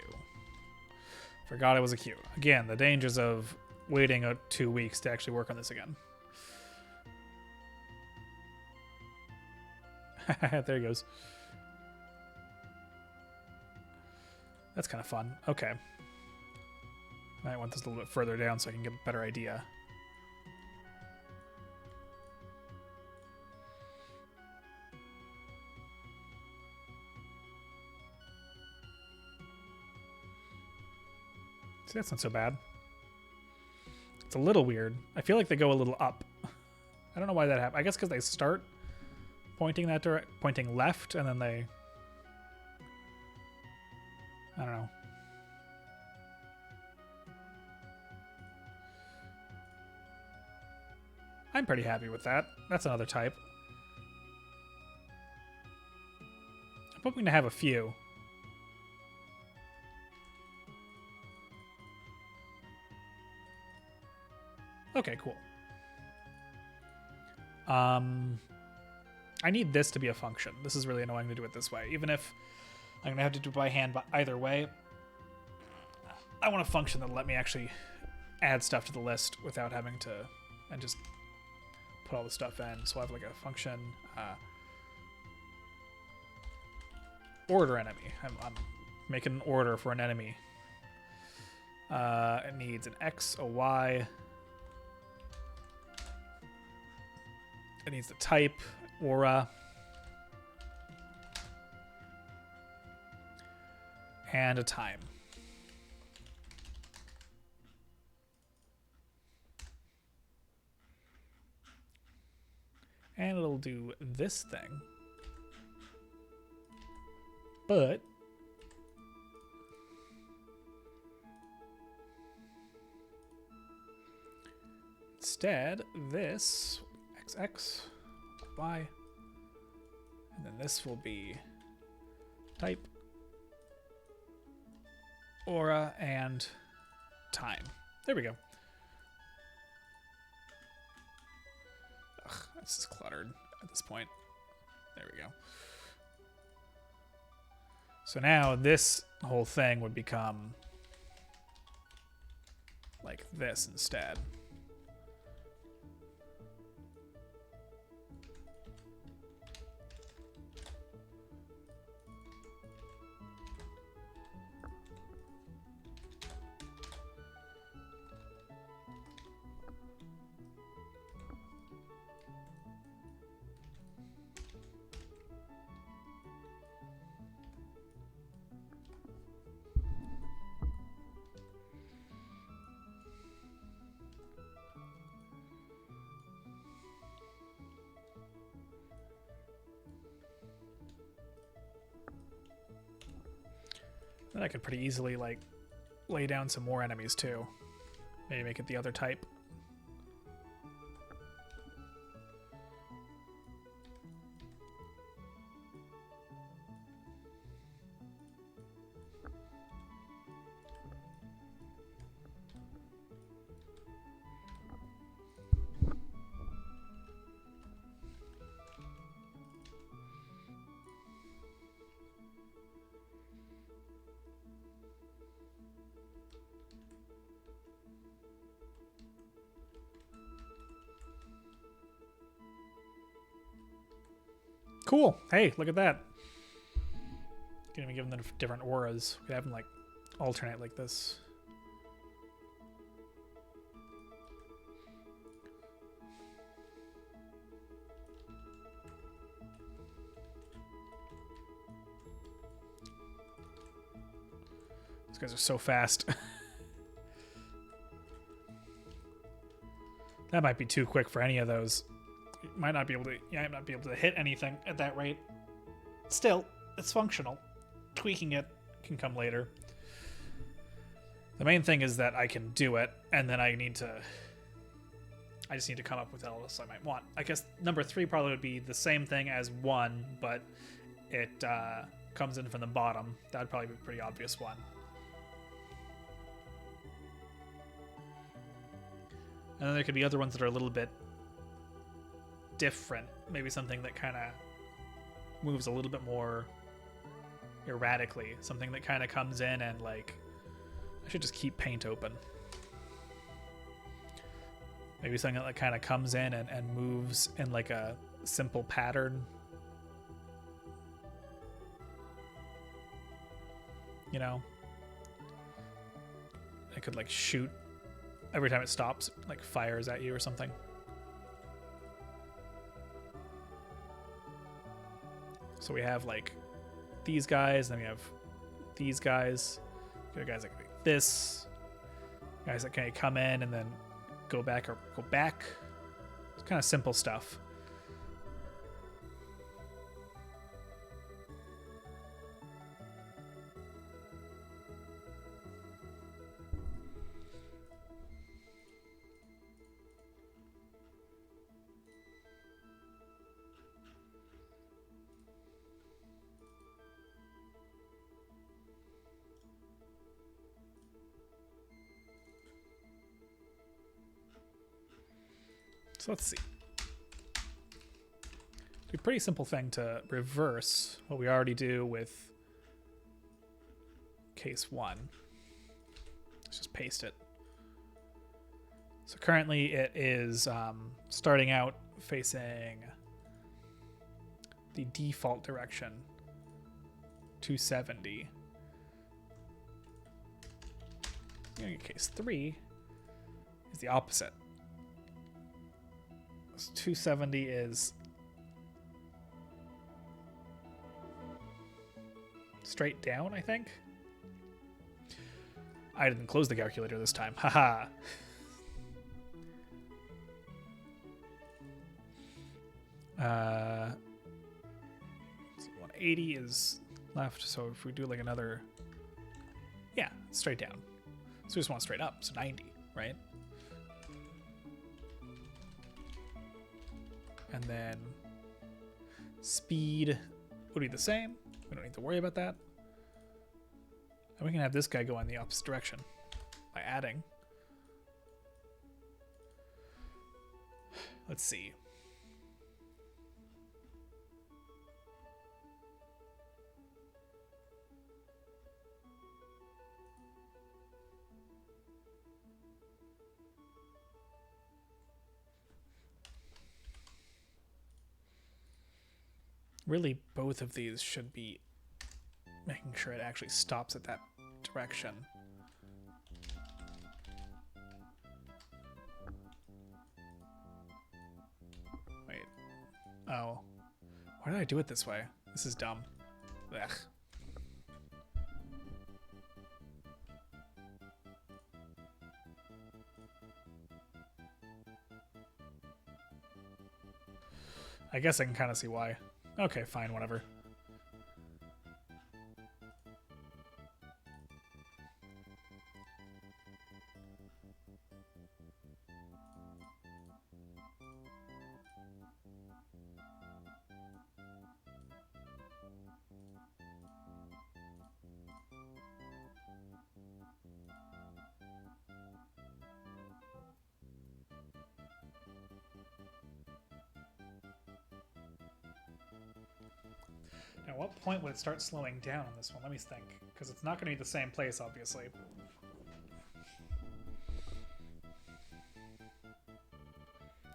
Forgot it was a queue. Again, the dangers of waiting 2 weeks to actually work on this again. There he goes. That's kind of fun. Okay. I want this a little bit further down so I can get a better idea. See, that's not so bad. It's a little weird. I feel like they go a little up. I don't know why that happened. I guess because they start pointing that pointing left, and then they... I don't know. I'm pretty happy with that. That's another type. I'm hoping to have a few. Okay, cool. I need this to be a function. This is really annoying to do it this way. Even if I'm going to have to do it by hand, but either way, I want a function that'll let me actually add stuff to the list without having to, and just put all the stuff in. So I have like a function, order enemy. I'm making an order for an enemy. It needs an X, a Y. It needs the type, aura. And a time. And it'll do this thing. But instead, this XX, Y, and then this will be type, aura, and time. There we go. Ugh, this is cluttered at this point. There we go. So now this whole thing would become like this instead. Then I could pretty easily like lay down some more enemies too. Maybe make it the other type. Cool. Hey, look at that. Can even give them different auras. We could have them like alternate like this. These guys are so fast. That might be too quick for any of those. Might not be able to. Yeah, I might not be able to hit anything at that rate. Still, it's functional. Tweaking it can come later. The main thing is that I can do it, and then I just need to come up with what else I might want. I guess number 3 probably would be the same thing as 1, but it comes in from the bottom. That would probably be a pretty obvious one. And then there could be other ones that are a little bit different. Maybe something that kind of moves a little bit more erratically. Something that kind of comes in and like... I should just keep paint open. Maybe something that kind of comes in and moves in like a simple pattern. You know? It could like shoot every time it stops, like fires at you or something. So we have like these guys, then we have these guys. We have guys that can do this. Guys that can come in and then go back or go back. It's kind of simple stuff. So let's see. be a pretty simple thing to reverse what we already do with case 1. Let's just paste it. So currently it is starting out facing the default direction, 270. In case 3 is the opposite. So 270 is straight down, I think. I didn't close the calculator this time. Haha. 180 is left, so if we do like another, yeah, straight down. So we just want straight up, so 90, right? And then speed would be the same. We don't need to worry about that. And we can have this guy go in the opposite direction by adding. Let's see. Really, both of these should be making sure it actually stops at that direction. Wait. Oh. Why did I do it this way? This is dumb. Ugh. I guess I can kind of see why. Okay, fine, whatever. Now, at what point would it start slowing down on this one? Let me think, because it's not going to be the same place, obviously.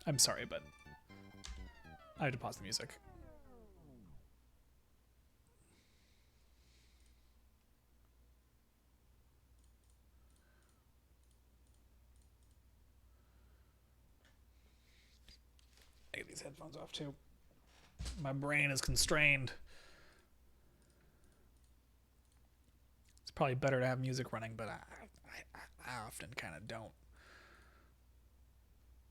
I'm sorry, but I have to pause the music. I get these headphones off too. My brain is constrained. It's probably better to have music running, but I often kind of don't.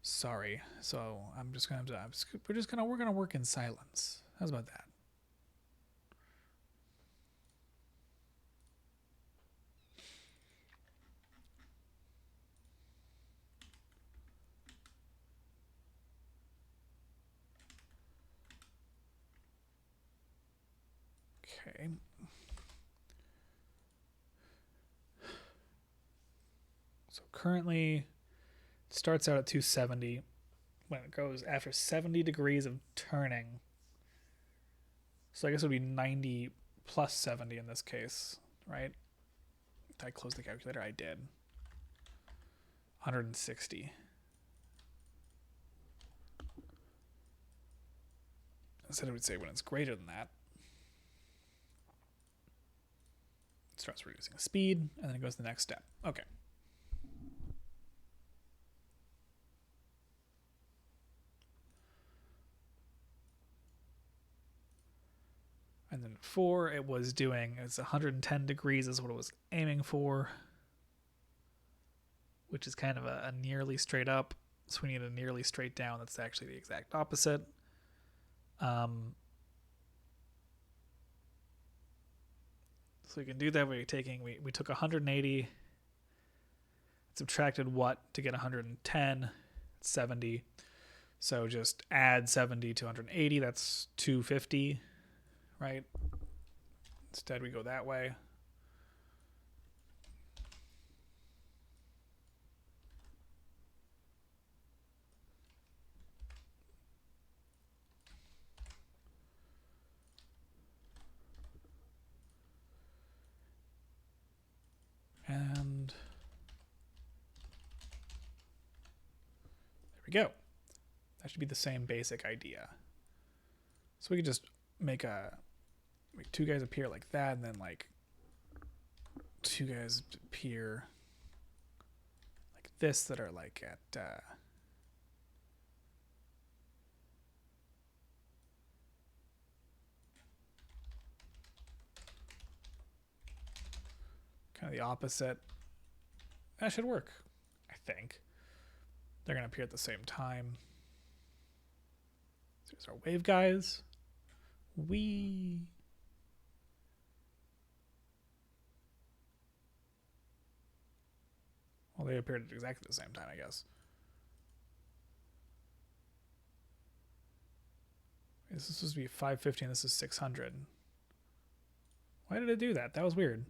Sorry. So I'm just gonna have to. We're gonna work in silence. How's about that? Okay. So currently it starts out at 270 when it goes after 70 degrees of turning. So I guess it would be 90 plus 70 in this case, right? Did I close the calculator? I did. 160. Instead, I would say when it's greater than that, it starts reducing the speed, and then it goes to the next step. Okay. And then 4, it was doing, it's 110 degrees is what it was aiming for, which is kind of a nearly straight up. So we need a nearly straight down. That's actually the exact opposite. So we can do that by taking, we took 180, subtracted what to get 110, 70. So just add 70 to 180, that's 250, right? Instead we go that way. we go. That should be the same basic idea. So we could just make two guys appear like that, and then like two guys appear like this that are like at kind of the opposite. That should work, I think. They're going to appear at the same time. So here's our wave guys. Well, they appeared at exactly the same time, I guess. This is supposed to be 550 and this is 600. Why did it do that? That was weird.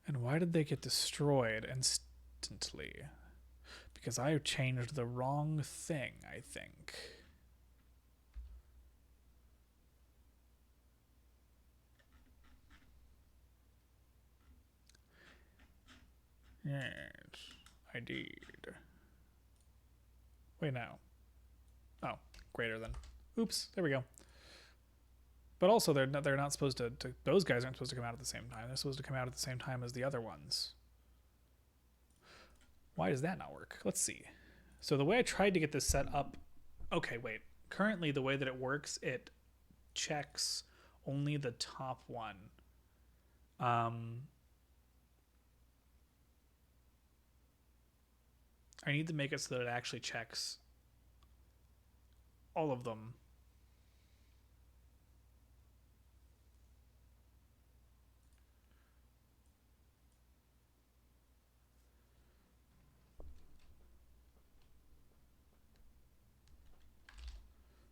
And why did they get destroyed instantly? Because I changed the wrong thing, I think. Yes, I did. Wait, now. Oh, greater than. Oops, there we go. But also, they're not supposed to. Those guys aren't supposed to come out at the same time. They're supposed to come out at the same time as the other ones. Why does that not work? Let's see. So the way I tried to get this set up. Okay, wait. Currently, the way that it works, it checks only the top one. I need to make it so that it actually checks all of them.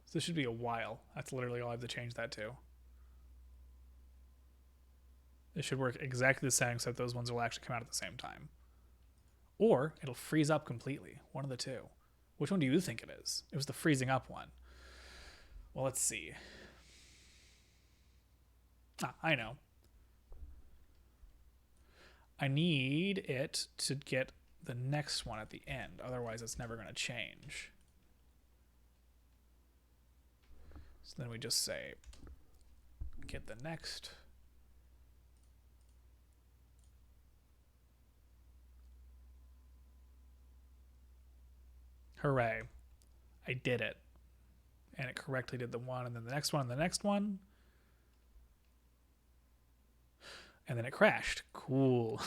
So this should be a while. That's literally all I have to change that to. It should work exactly the same, except those ones will actually come out at the same time. Or it'll freeze up completely. One of the two. Which one do you think it is? It was the freezing up one. Well, let's see. I know. I need it to get the next one at the end. Otherwise, it's never going to change. So then we just say, get the next. Hooray. I did it. And it correctly did the one, and then the next one, and the next one. And then it crashed. Cool.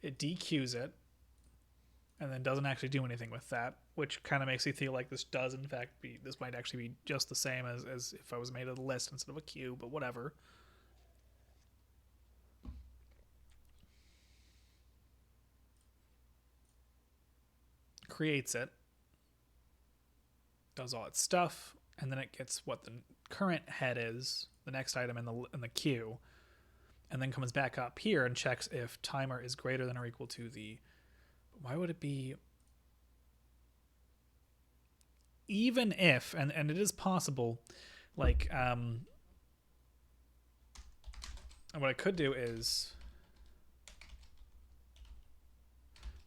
It DQs it and then doesn't actually do anything with that, which kind of makes me feel like this does in fact be, this might actually be just the same as if I was made of a list instead of a queue, but whatever. Creates it, does all its stuff, and then it gets what the current head is, the next item in the queue, and then comes back up here and checks if timer is greater than or equal to the. Why would it be? Even if, and it is possible, like what I could do is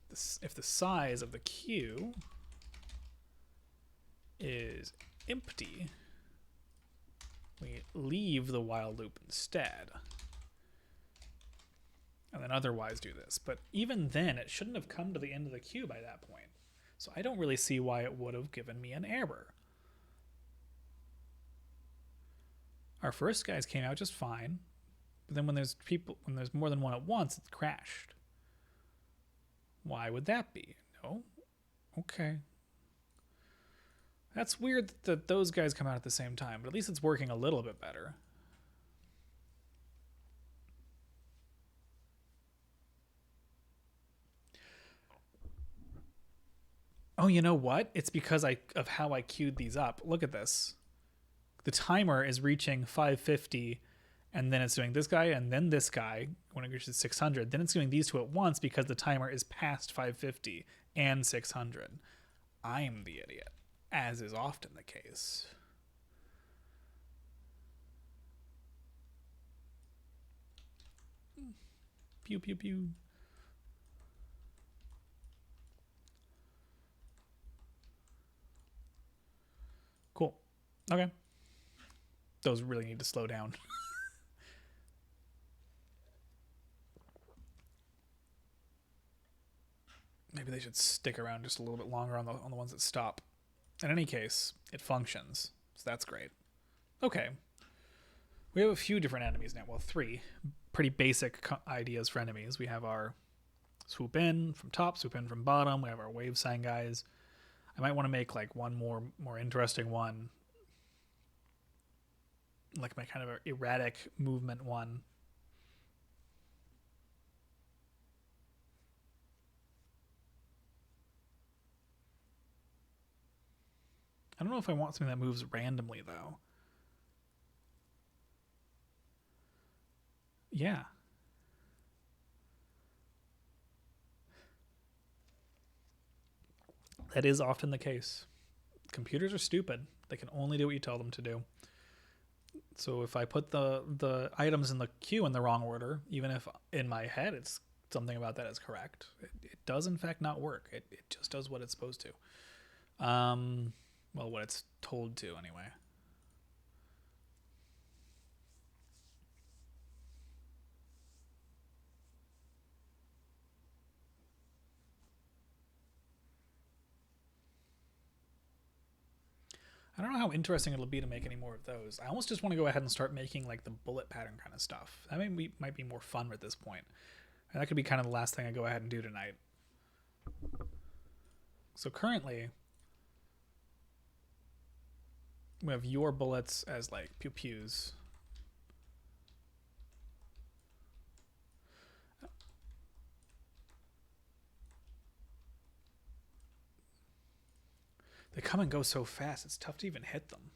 this, if the size of the queue is empty, we leave the while loop instead. And then otherwise do this. But even then, it shouldn't have come to the end of the queue by that point. So I don't really see why it would have given me an error. Our first guys came out just fine. But then when there's more than one at once, it's crashed. Why would that be? No? Okay. That's weird that those guys come out at the same time, but at least it's working a little bit better. Oh, you know what? It's because of how I queued these up. Look at this. The timer is reaching 550, and then it's doing this guy and then this guy when it reaches 600. Then it's doing these two at once because the timer is past 550 and 600. I'm the idiot, as is often the case. Pew, pew, pew. Cool. Okay. Those really need to slow down. Maybe they should stick around just a little bit longer on the ones that stop. In any case, it functions, so that's great. Okay. We have a few different enemies now. Well, three pretty basic ideas for enemies. We have our swoop in from top, swoop in from bottom. We have our wave sign guys. I might want to make like one more interesting one, like my kind of erratic movement one. I don't know if I want something that moves randomly though. Yeah. That is often the case. Computers are stupid. They can only do what you tell them to do. So if I put the items in the queue in the wrong order, even if in my head it's something about that is correct, it does in fact not work. It just does what it's supposed to. Well, what it's told to anyway. I don't know how interesting it'll be to make any more of those. I almost just want to go ahead and start making like the bullet pattern kind of stuff. That might be more fun at this point. And that could be kind of the last thing I go ahead and do tonight. So currently, we have your bullets as like pew pews. They come and go so fast, it's tough to even hit them.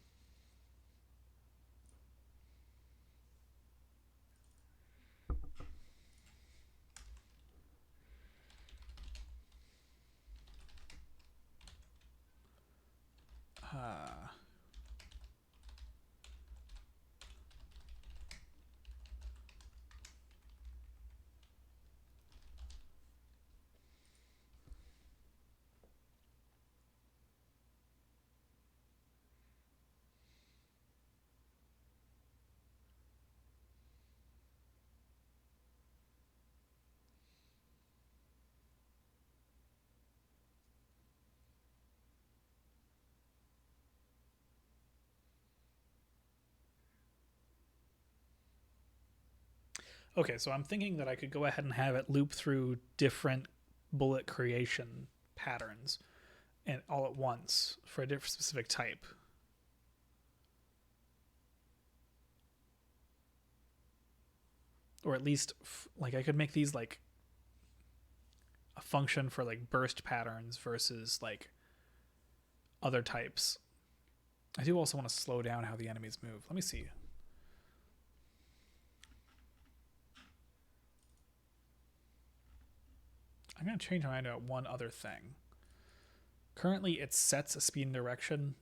Okay, so I'm thinking that I could go ahead and have it loop through different bullet creation patterns and all at once for a different specific type. Or at least like I could make these like a function for like burst patterns versus like other types. I do also want to slow down how the enemies move. Let me see. I'm going to change my mind about one other thing. Currently, it sets a speed and direction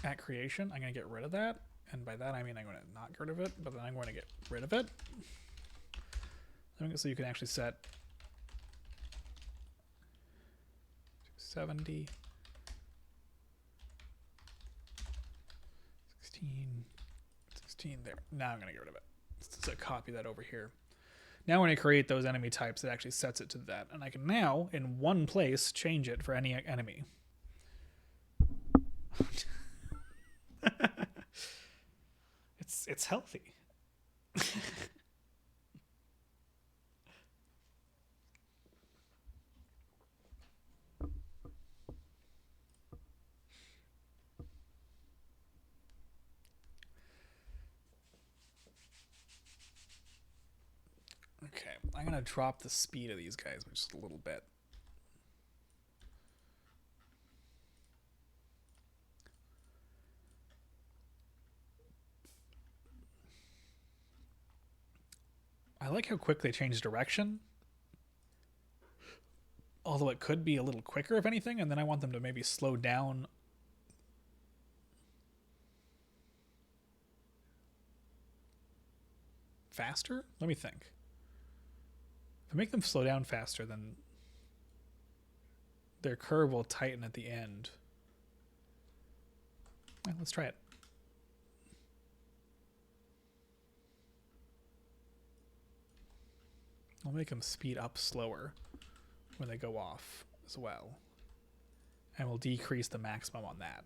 at creation. I'm going to get rid of that. And by that, I mean I'm going to not get rid of it, but then I'm going to get rid of it. So you can actually set 70, 16 there. Now I'm going to get rid of it. So copy that over here. Now when I create those enemy types, it actually sets it to that. And I can now, in one place, change it for any enemy. It's healthy. Okay, I'm going to drop the speed of these guys just a little bit. I like how quick they change direction. Although it could be a little quicker if anything, and then I want them to maybe slow down. Faster? Let me think. If I make them slow down faster, then their curve will tighten at the end. Well, let's try it. I'll make them speed up slower when they go off as well. And we'll decrease the maximum on that.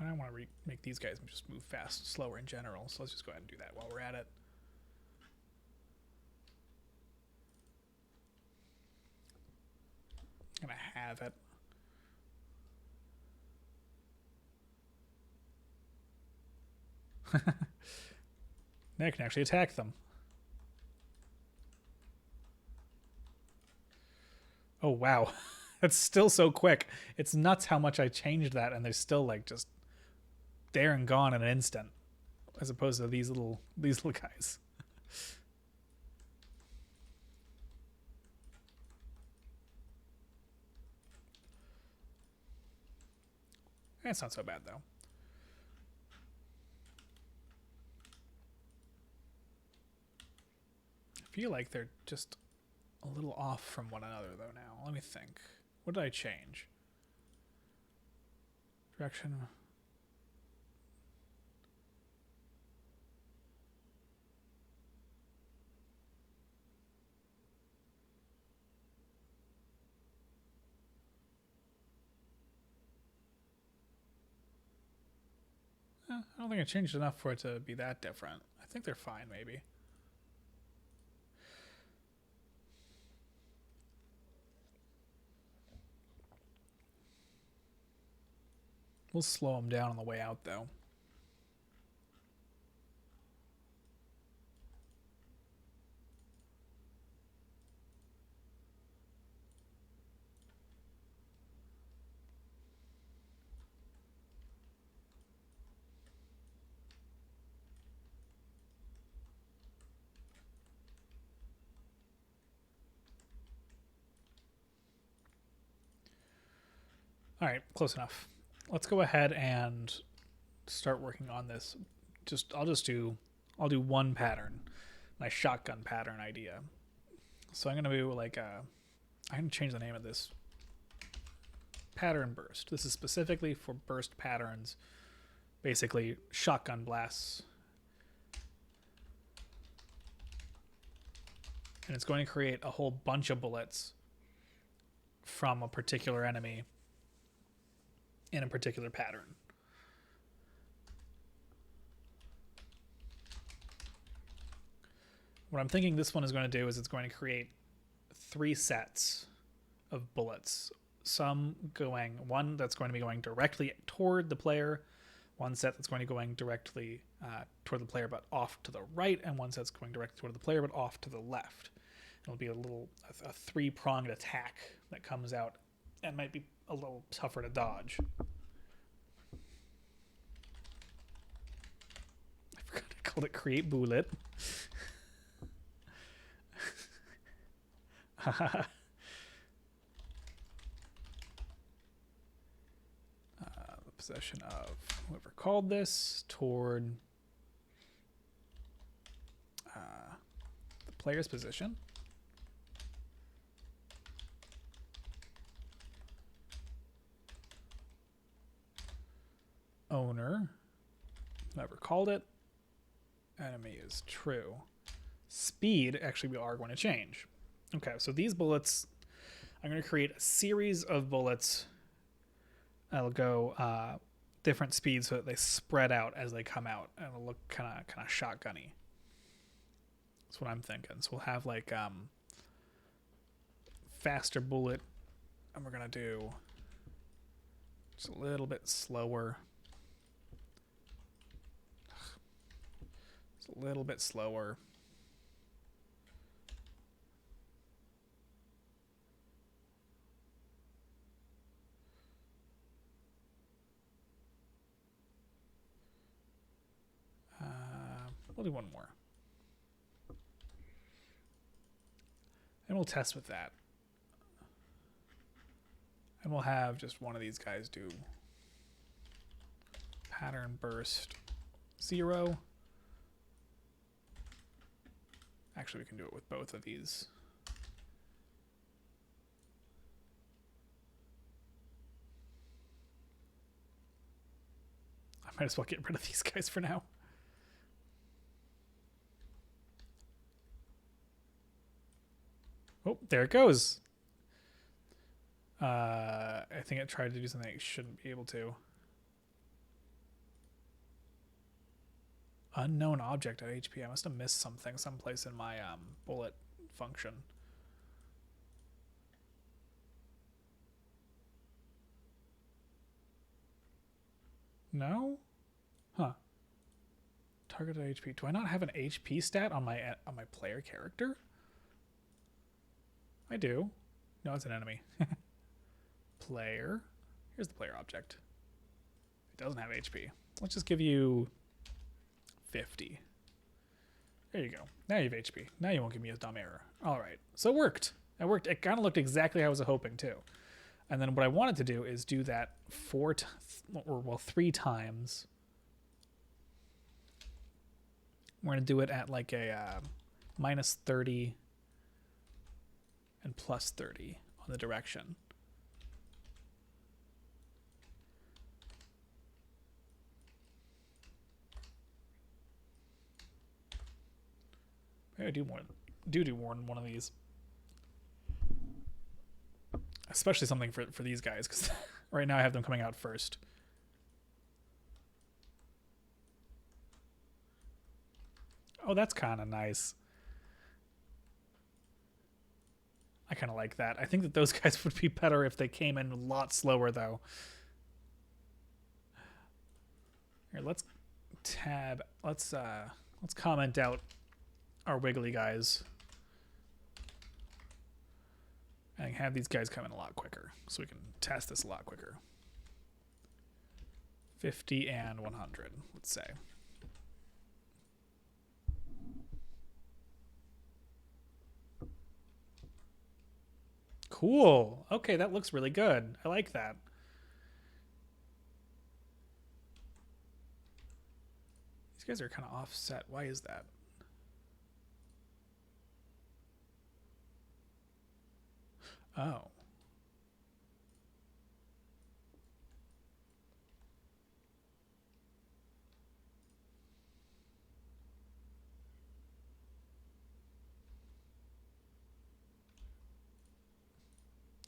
I don't want to make these guys just move slower in general, so let's just go ahead and do that while we're at it. I'm going to have it. Now I can actually attack them. Oh, wow. That's still so quick. It's nuts how much I changed that, and they're still like just there and gone in an instant, as opposed to these little guys. It's not so bad though. I feel like they're just a little off from one another though now. Let me think. What did I change? Direction. I don't think I changed enough for it to be that different. I think they're fine, maybe. We'll slow them down on the way out, though. All right, close enough. Let's go ahead and start working on this. I'll do one pattern, my shotgun pattern idea. So I'm gonna do I'm gonna change the name of this. Pattern burst. This is specifically for burst patterns, basically shotgun blasts. And it's going to create a whole bunch of bullets from a particular enemy in a particular pattern. What I'm thinking this one is going to do is it's going to create 3 sets of bullets. One that's going to be going directly toward the player, one set that's going to be going directly toward the player but off to the right, and one set's going directly toward the player but off to the left. It'll be a 3-pronged attack that comes out and might be a little tougher to dodge. I forgot I called it create bullet. The possession of whoever called this toward the player's position. Owner, whoever called it. Enemy is true. Speed, actually, we are going to change. Okay, so these bullets, I'm going to create a series of bullets that'll go different speeds so that they spread out as they come out, and it'll look kind of shotgunny. That's what I'm thinking. So we'll have like faster bullet, and we're going to do just a little bit slower. Just a little bit slower. We'll do one more. And we'll test with that. And we'll have just one of these guys do pattern burst 0. Actually, we can do it with both of these. I might as well get rid of these guys for now. Oh, there it goes. I think it tried to do something it shouldn't be able to. Unknown object at HP. I must have missed something someplace in my bullet function. No? Huh. Targeted HP. Do I not have an HP stat on my player character? I do. No, it's an enemy. Player. Here's the player object. It doesn't have HP. Let's just give you 50. There you go. Now you have HP. Now you won't give me a dumb error. All right. So it worked. It worked. It kind of looked exactly how I was hoping to. And then what I wanted to do is do that 3 times. We're going to do it at like a minus 30 and plus 30 on the direction. Maybe I do more than one of these. Especially something for these guys, because right now I have them coming out first. Oh, that's kind of nice. I kind of like that. I think that those guys would be better if they came in a lot slower, though. Here, let's tab. Let's comment out our wiggly guys. And have these guys come in a lot quicker, so we can test this a lot quicker. 50 and 100, let's say. Cool. Okay, that looks really good. I like that. These guys are kind of offset. Why is that? Oh.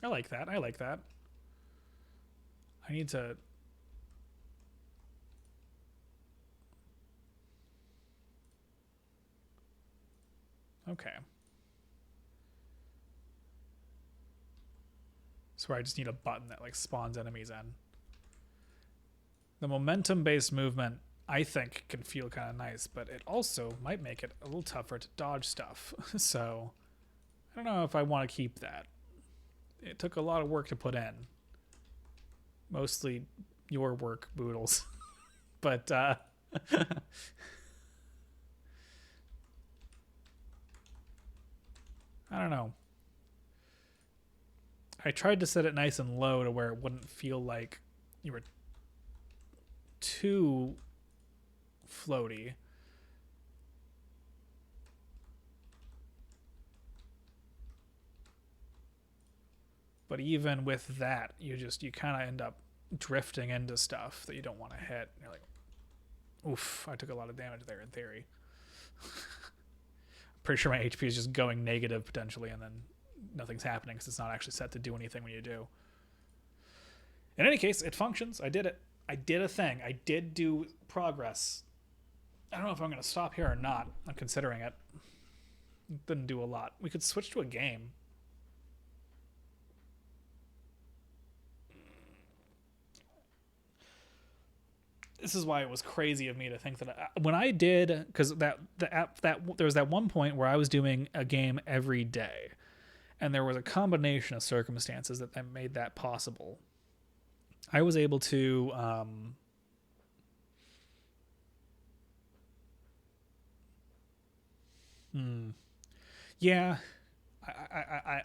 I like that. I like that. I need to... Okay. So I just need a button that like spawns enemies in. The momentum-based movement, I think, can feel kind of nice, but it also might make it a little tougher to dodge stuff. So I don't know if I want to keep that. It took a lot of work to put in. Mostly your work, Boodles. But I don't know. I tried to set it nice and low to where it wouldn't feel like you were too floaty. But even with that, you kind of end up drifting into stuff that you don't want to hit. And you're like, oof, I took a lot of damage there in theory. Pretty sure my HP is just going negative potentially, and then nothing's happening because it's not actually set to do anything when you do. In any case, it functions. I did it. I did a thing. I did do progress. I don't know if I'm going to stop here or not. I'm considering it. Didn't do a lot. We could switch to a game. This is why it was crazy of me to think that when I did, because there was that one point where I was doing a game every day, and there was a combination of circumstances that made that possible. I was able to Hmm. Yeah,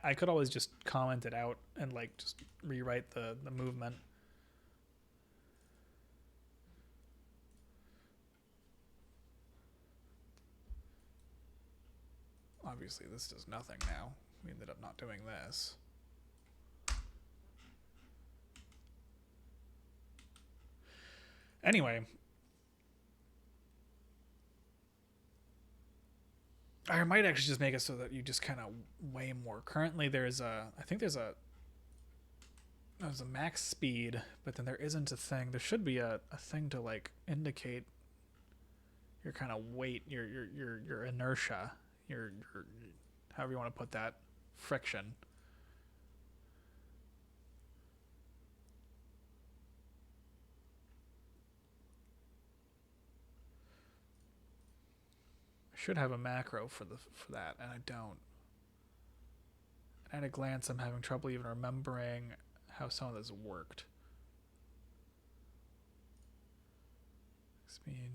I could always just comment it out and like just rewrite the movement. Obviously, this does nothing now. We ended up not doing this. Anyway, I might actually just make it so that you just kind of weigh more. Currently, I think there's a max speed, but then there isn't a thing. There should be a thing to like indicate your kind of weight, your inertia, your however you want to put that, friction. I should have a macro for that, and I don't. At a glance, I'm having trouble even remembering how some of this worked. Speed.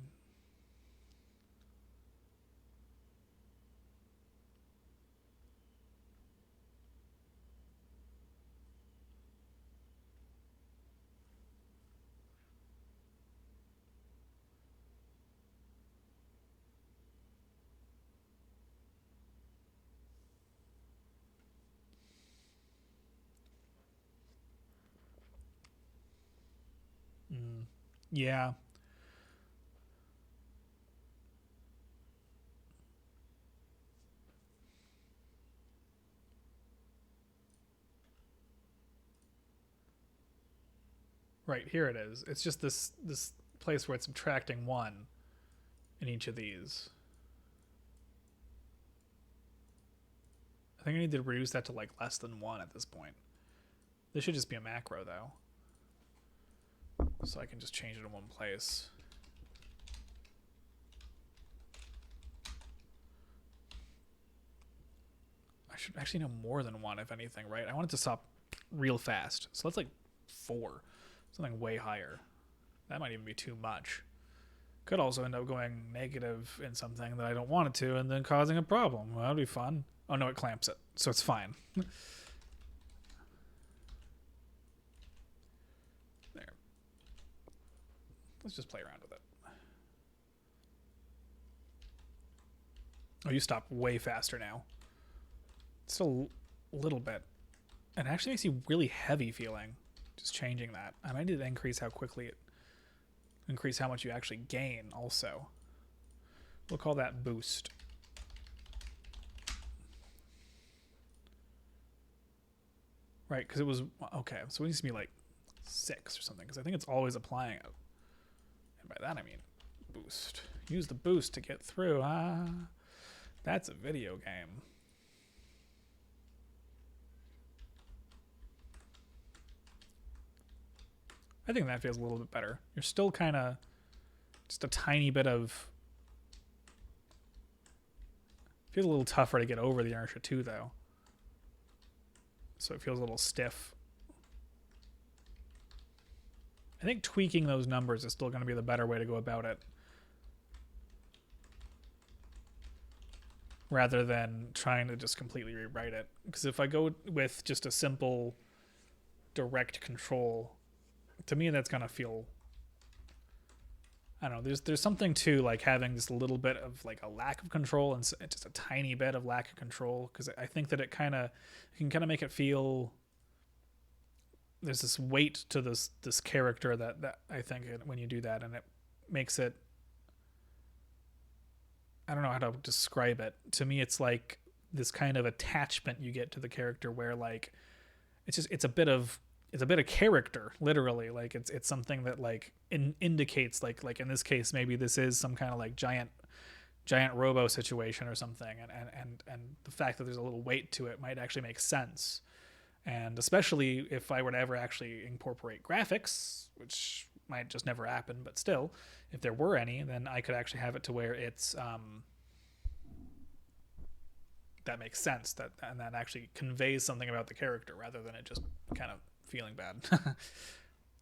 Mm, yeah. Right, here it is. It's just this place where it's subtracting one in each of these. I think I need to reduce that to like less than one at this point. This should just be a macro though. So I can just change it in one place. I should actually know more than one, if anything, right? I want it to stop real fast. So let's like 4. Something way higher. That might even be too much. Could also end up going negative in something that I don't want it to and then causing a problem. Well, that'd be fun. Oh no, it clamps it. So it's fine. There. Let's just play around with it. Oh, you stop way faster now. Still a little bit. And it actually makes you really heavy feeling. Just changing that. I might need to increase how quickly it... Increase how much you actually gain also. We'll call that boost. Right, because it was... Okay, so it needs to be like 6 or something. Because I think it's always applying it. And by that I mean boost. Use the boost to get through. Ah, that's a video game. I think that feels a little bit better. You're still kind of just a tiny bit of... Feels a little tougher to get over the inertia too, though. So it feels a little stiff. I think tweaking those numbers is still going to be the better way to go about it. Rather than trying to just completely rewrite it. Because if I go with just a simple direct control, to me that's going to feel... I don't know, there's something to like having just a little bit of like a lack of control and just a tiny bit of lack of control, because I think that it can kind of make it feel there's this weight to this character that I think when you do that, and it makes it... I don't know how to describe it. To me, it's like this kind of attachment you get to the character where like it's a bit of character, literally. Like it's something that like indicates like in this case maybe this is some kind of like giant robo situation or something, and the fact that there's a little weight to it might actually make sense. And especially if I were to ever actually incorporate graphics, which might just never happen, but still, if there were any, then I could actually have it to where it's that makes sense, and that actually conveys something about the character rather than it just kind of feeling bad.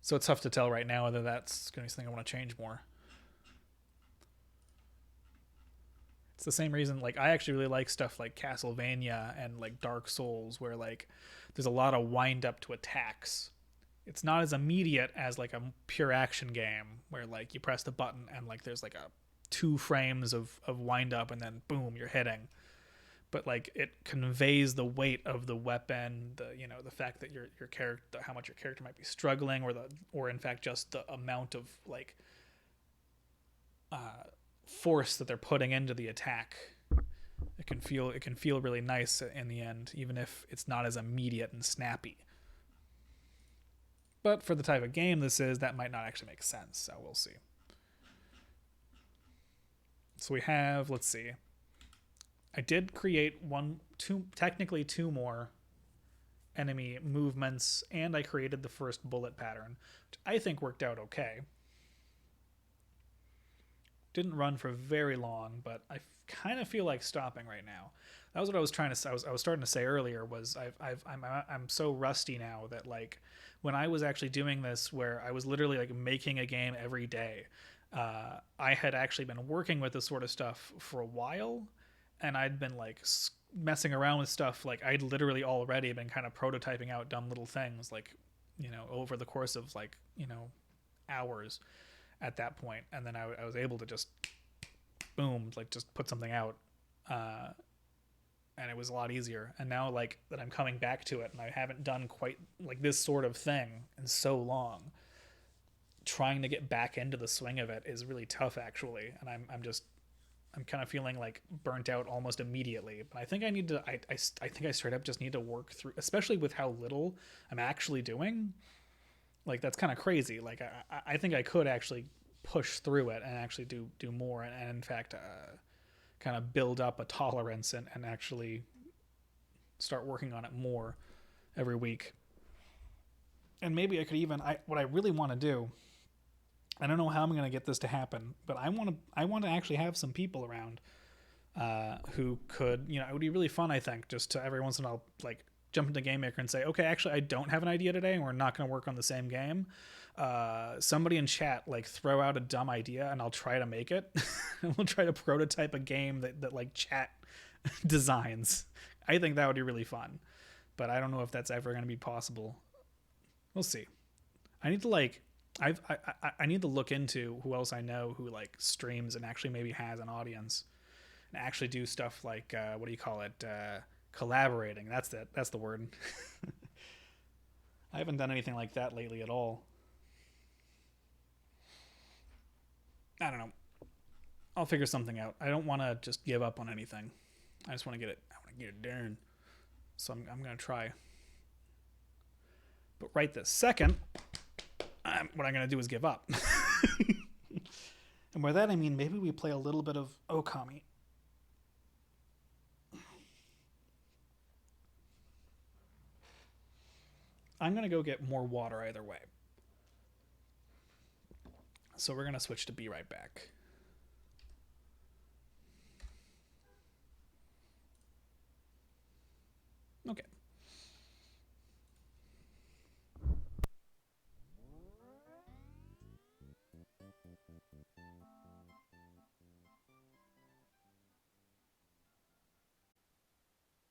So it's tough to tell right now whether that's going to be something I want to change more. It's the same reason, like, I actually really like stuff like Castlevania and like Dark Souls, where like there's a lot of wind up to attacks. It's not as immediate as like a pure action game where like you press the button and like there's like a 2 frames of wind up and then boom, you're hitting. But like it conveys the weight of the weapon, the the fact that your character, how much your character might be struggling, or in fact just the amount of like force that they're putting into the attack. It can feel really nice in the end, even if it's not as immediate and snappy. But for the type of game this is, that might not actually make sense. So we'll see. So we have, let's see. I did create technically two more enemy movements, and I created the first bullet pattern, which I think worked out okay. Didn't run for very long, but I kind of feel like stopping right now. That was what I was trying to say. I was starting to say earlier was I'm so rusty now that like when I was actually doing this, where I was literally like making a game every day, I had actually been working with this sort of stuff for a while, and I'd been like messing around with stuff. Like I'd literally already been kind of prototyping out dumb little things, like over the course of like hours at that point, and then I was able to just boom, like just put something out, and it was a lot easier. And now like that I'm coming back to it, and I haven't done quite like this sort of thing in so long, trying to get back into the swing of it is really tough actually, and I'm kind of feeling like burnt out almost immediately. But I think I need to I think I straight up just need to work through, especially with how little I'm actually doing. Like that's kind of crazy. Like I think I could actually push through it and actually do more, and in fact kind of build up a tolerance and actually start working on it more every week. And maybe I could even what I really want to do. I don't know how I'm going to get this to happen, but I want to actually have some people around who could, it would be really fun, I think, just to every once in a while like jump into Game Maker and say, okay, actually, I don't have an idea today, and we're not going to work on the same game. Somebody in chat like throw out a dumb idea, and I'll try to make it. And we'll try to prototype a game that like chat designs. I think that would be really fun, but I don't know if that's ever going to be possible. We'll see. I need to like I need to look into who else I know who like streams and actually maybe has an audience, and actually do stuff like what do you call it? Collaborating. That's the word. I haven't done anything like that lately at all. I don't know. I'll figure something out. I don't want to just give up on anything. I just want to get it. I want to get it done. So I'm gonna try. But right this second, what I'm gonna do is give up. And by that I mean maybe we play a little bit of Okami. I'm going to go get more water either way. So we're going to switch to be right back.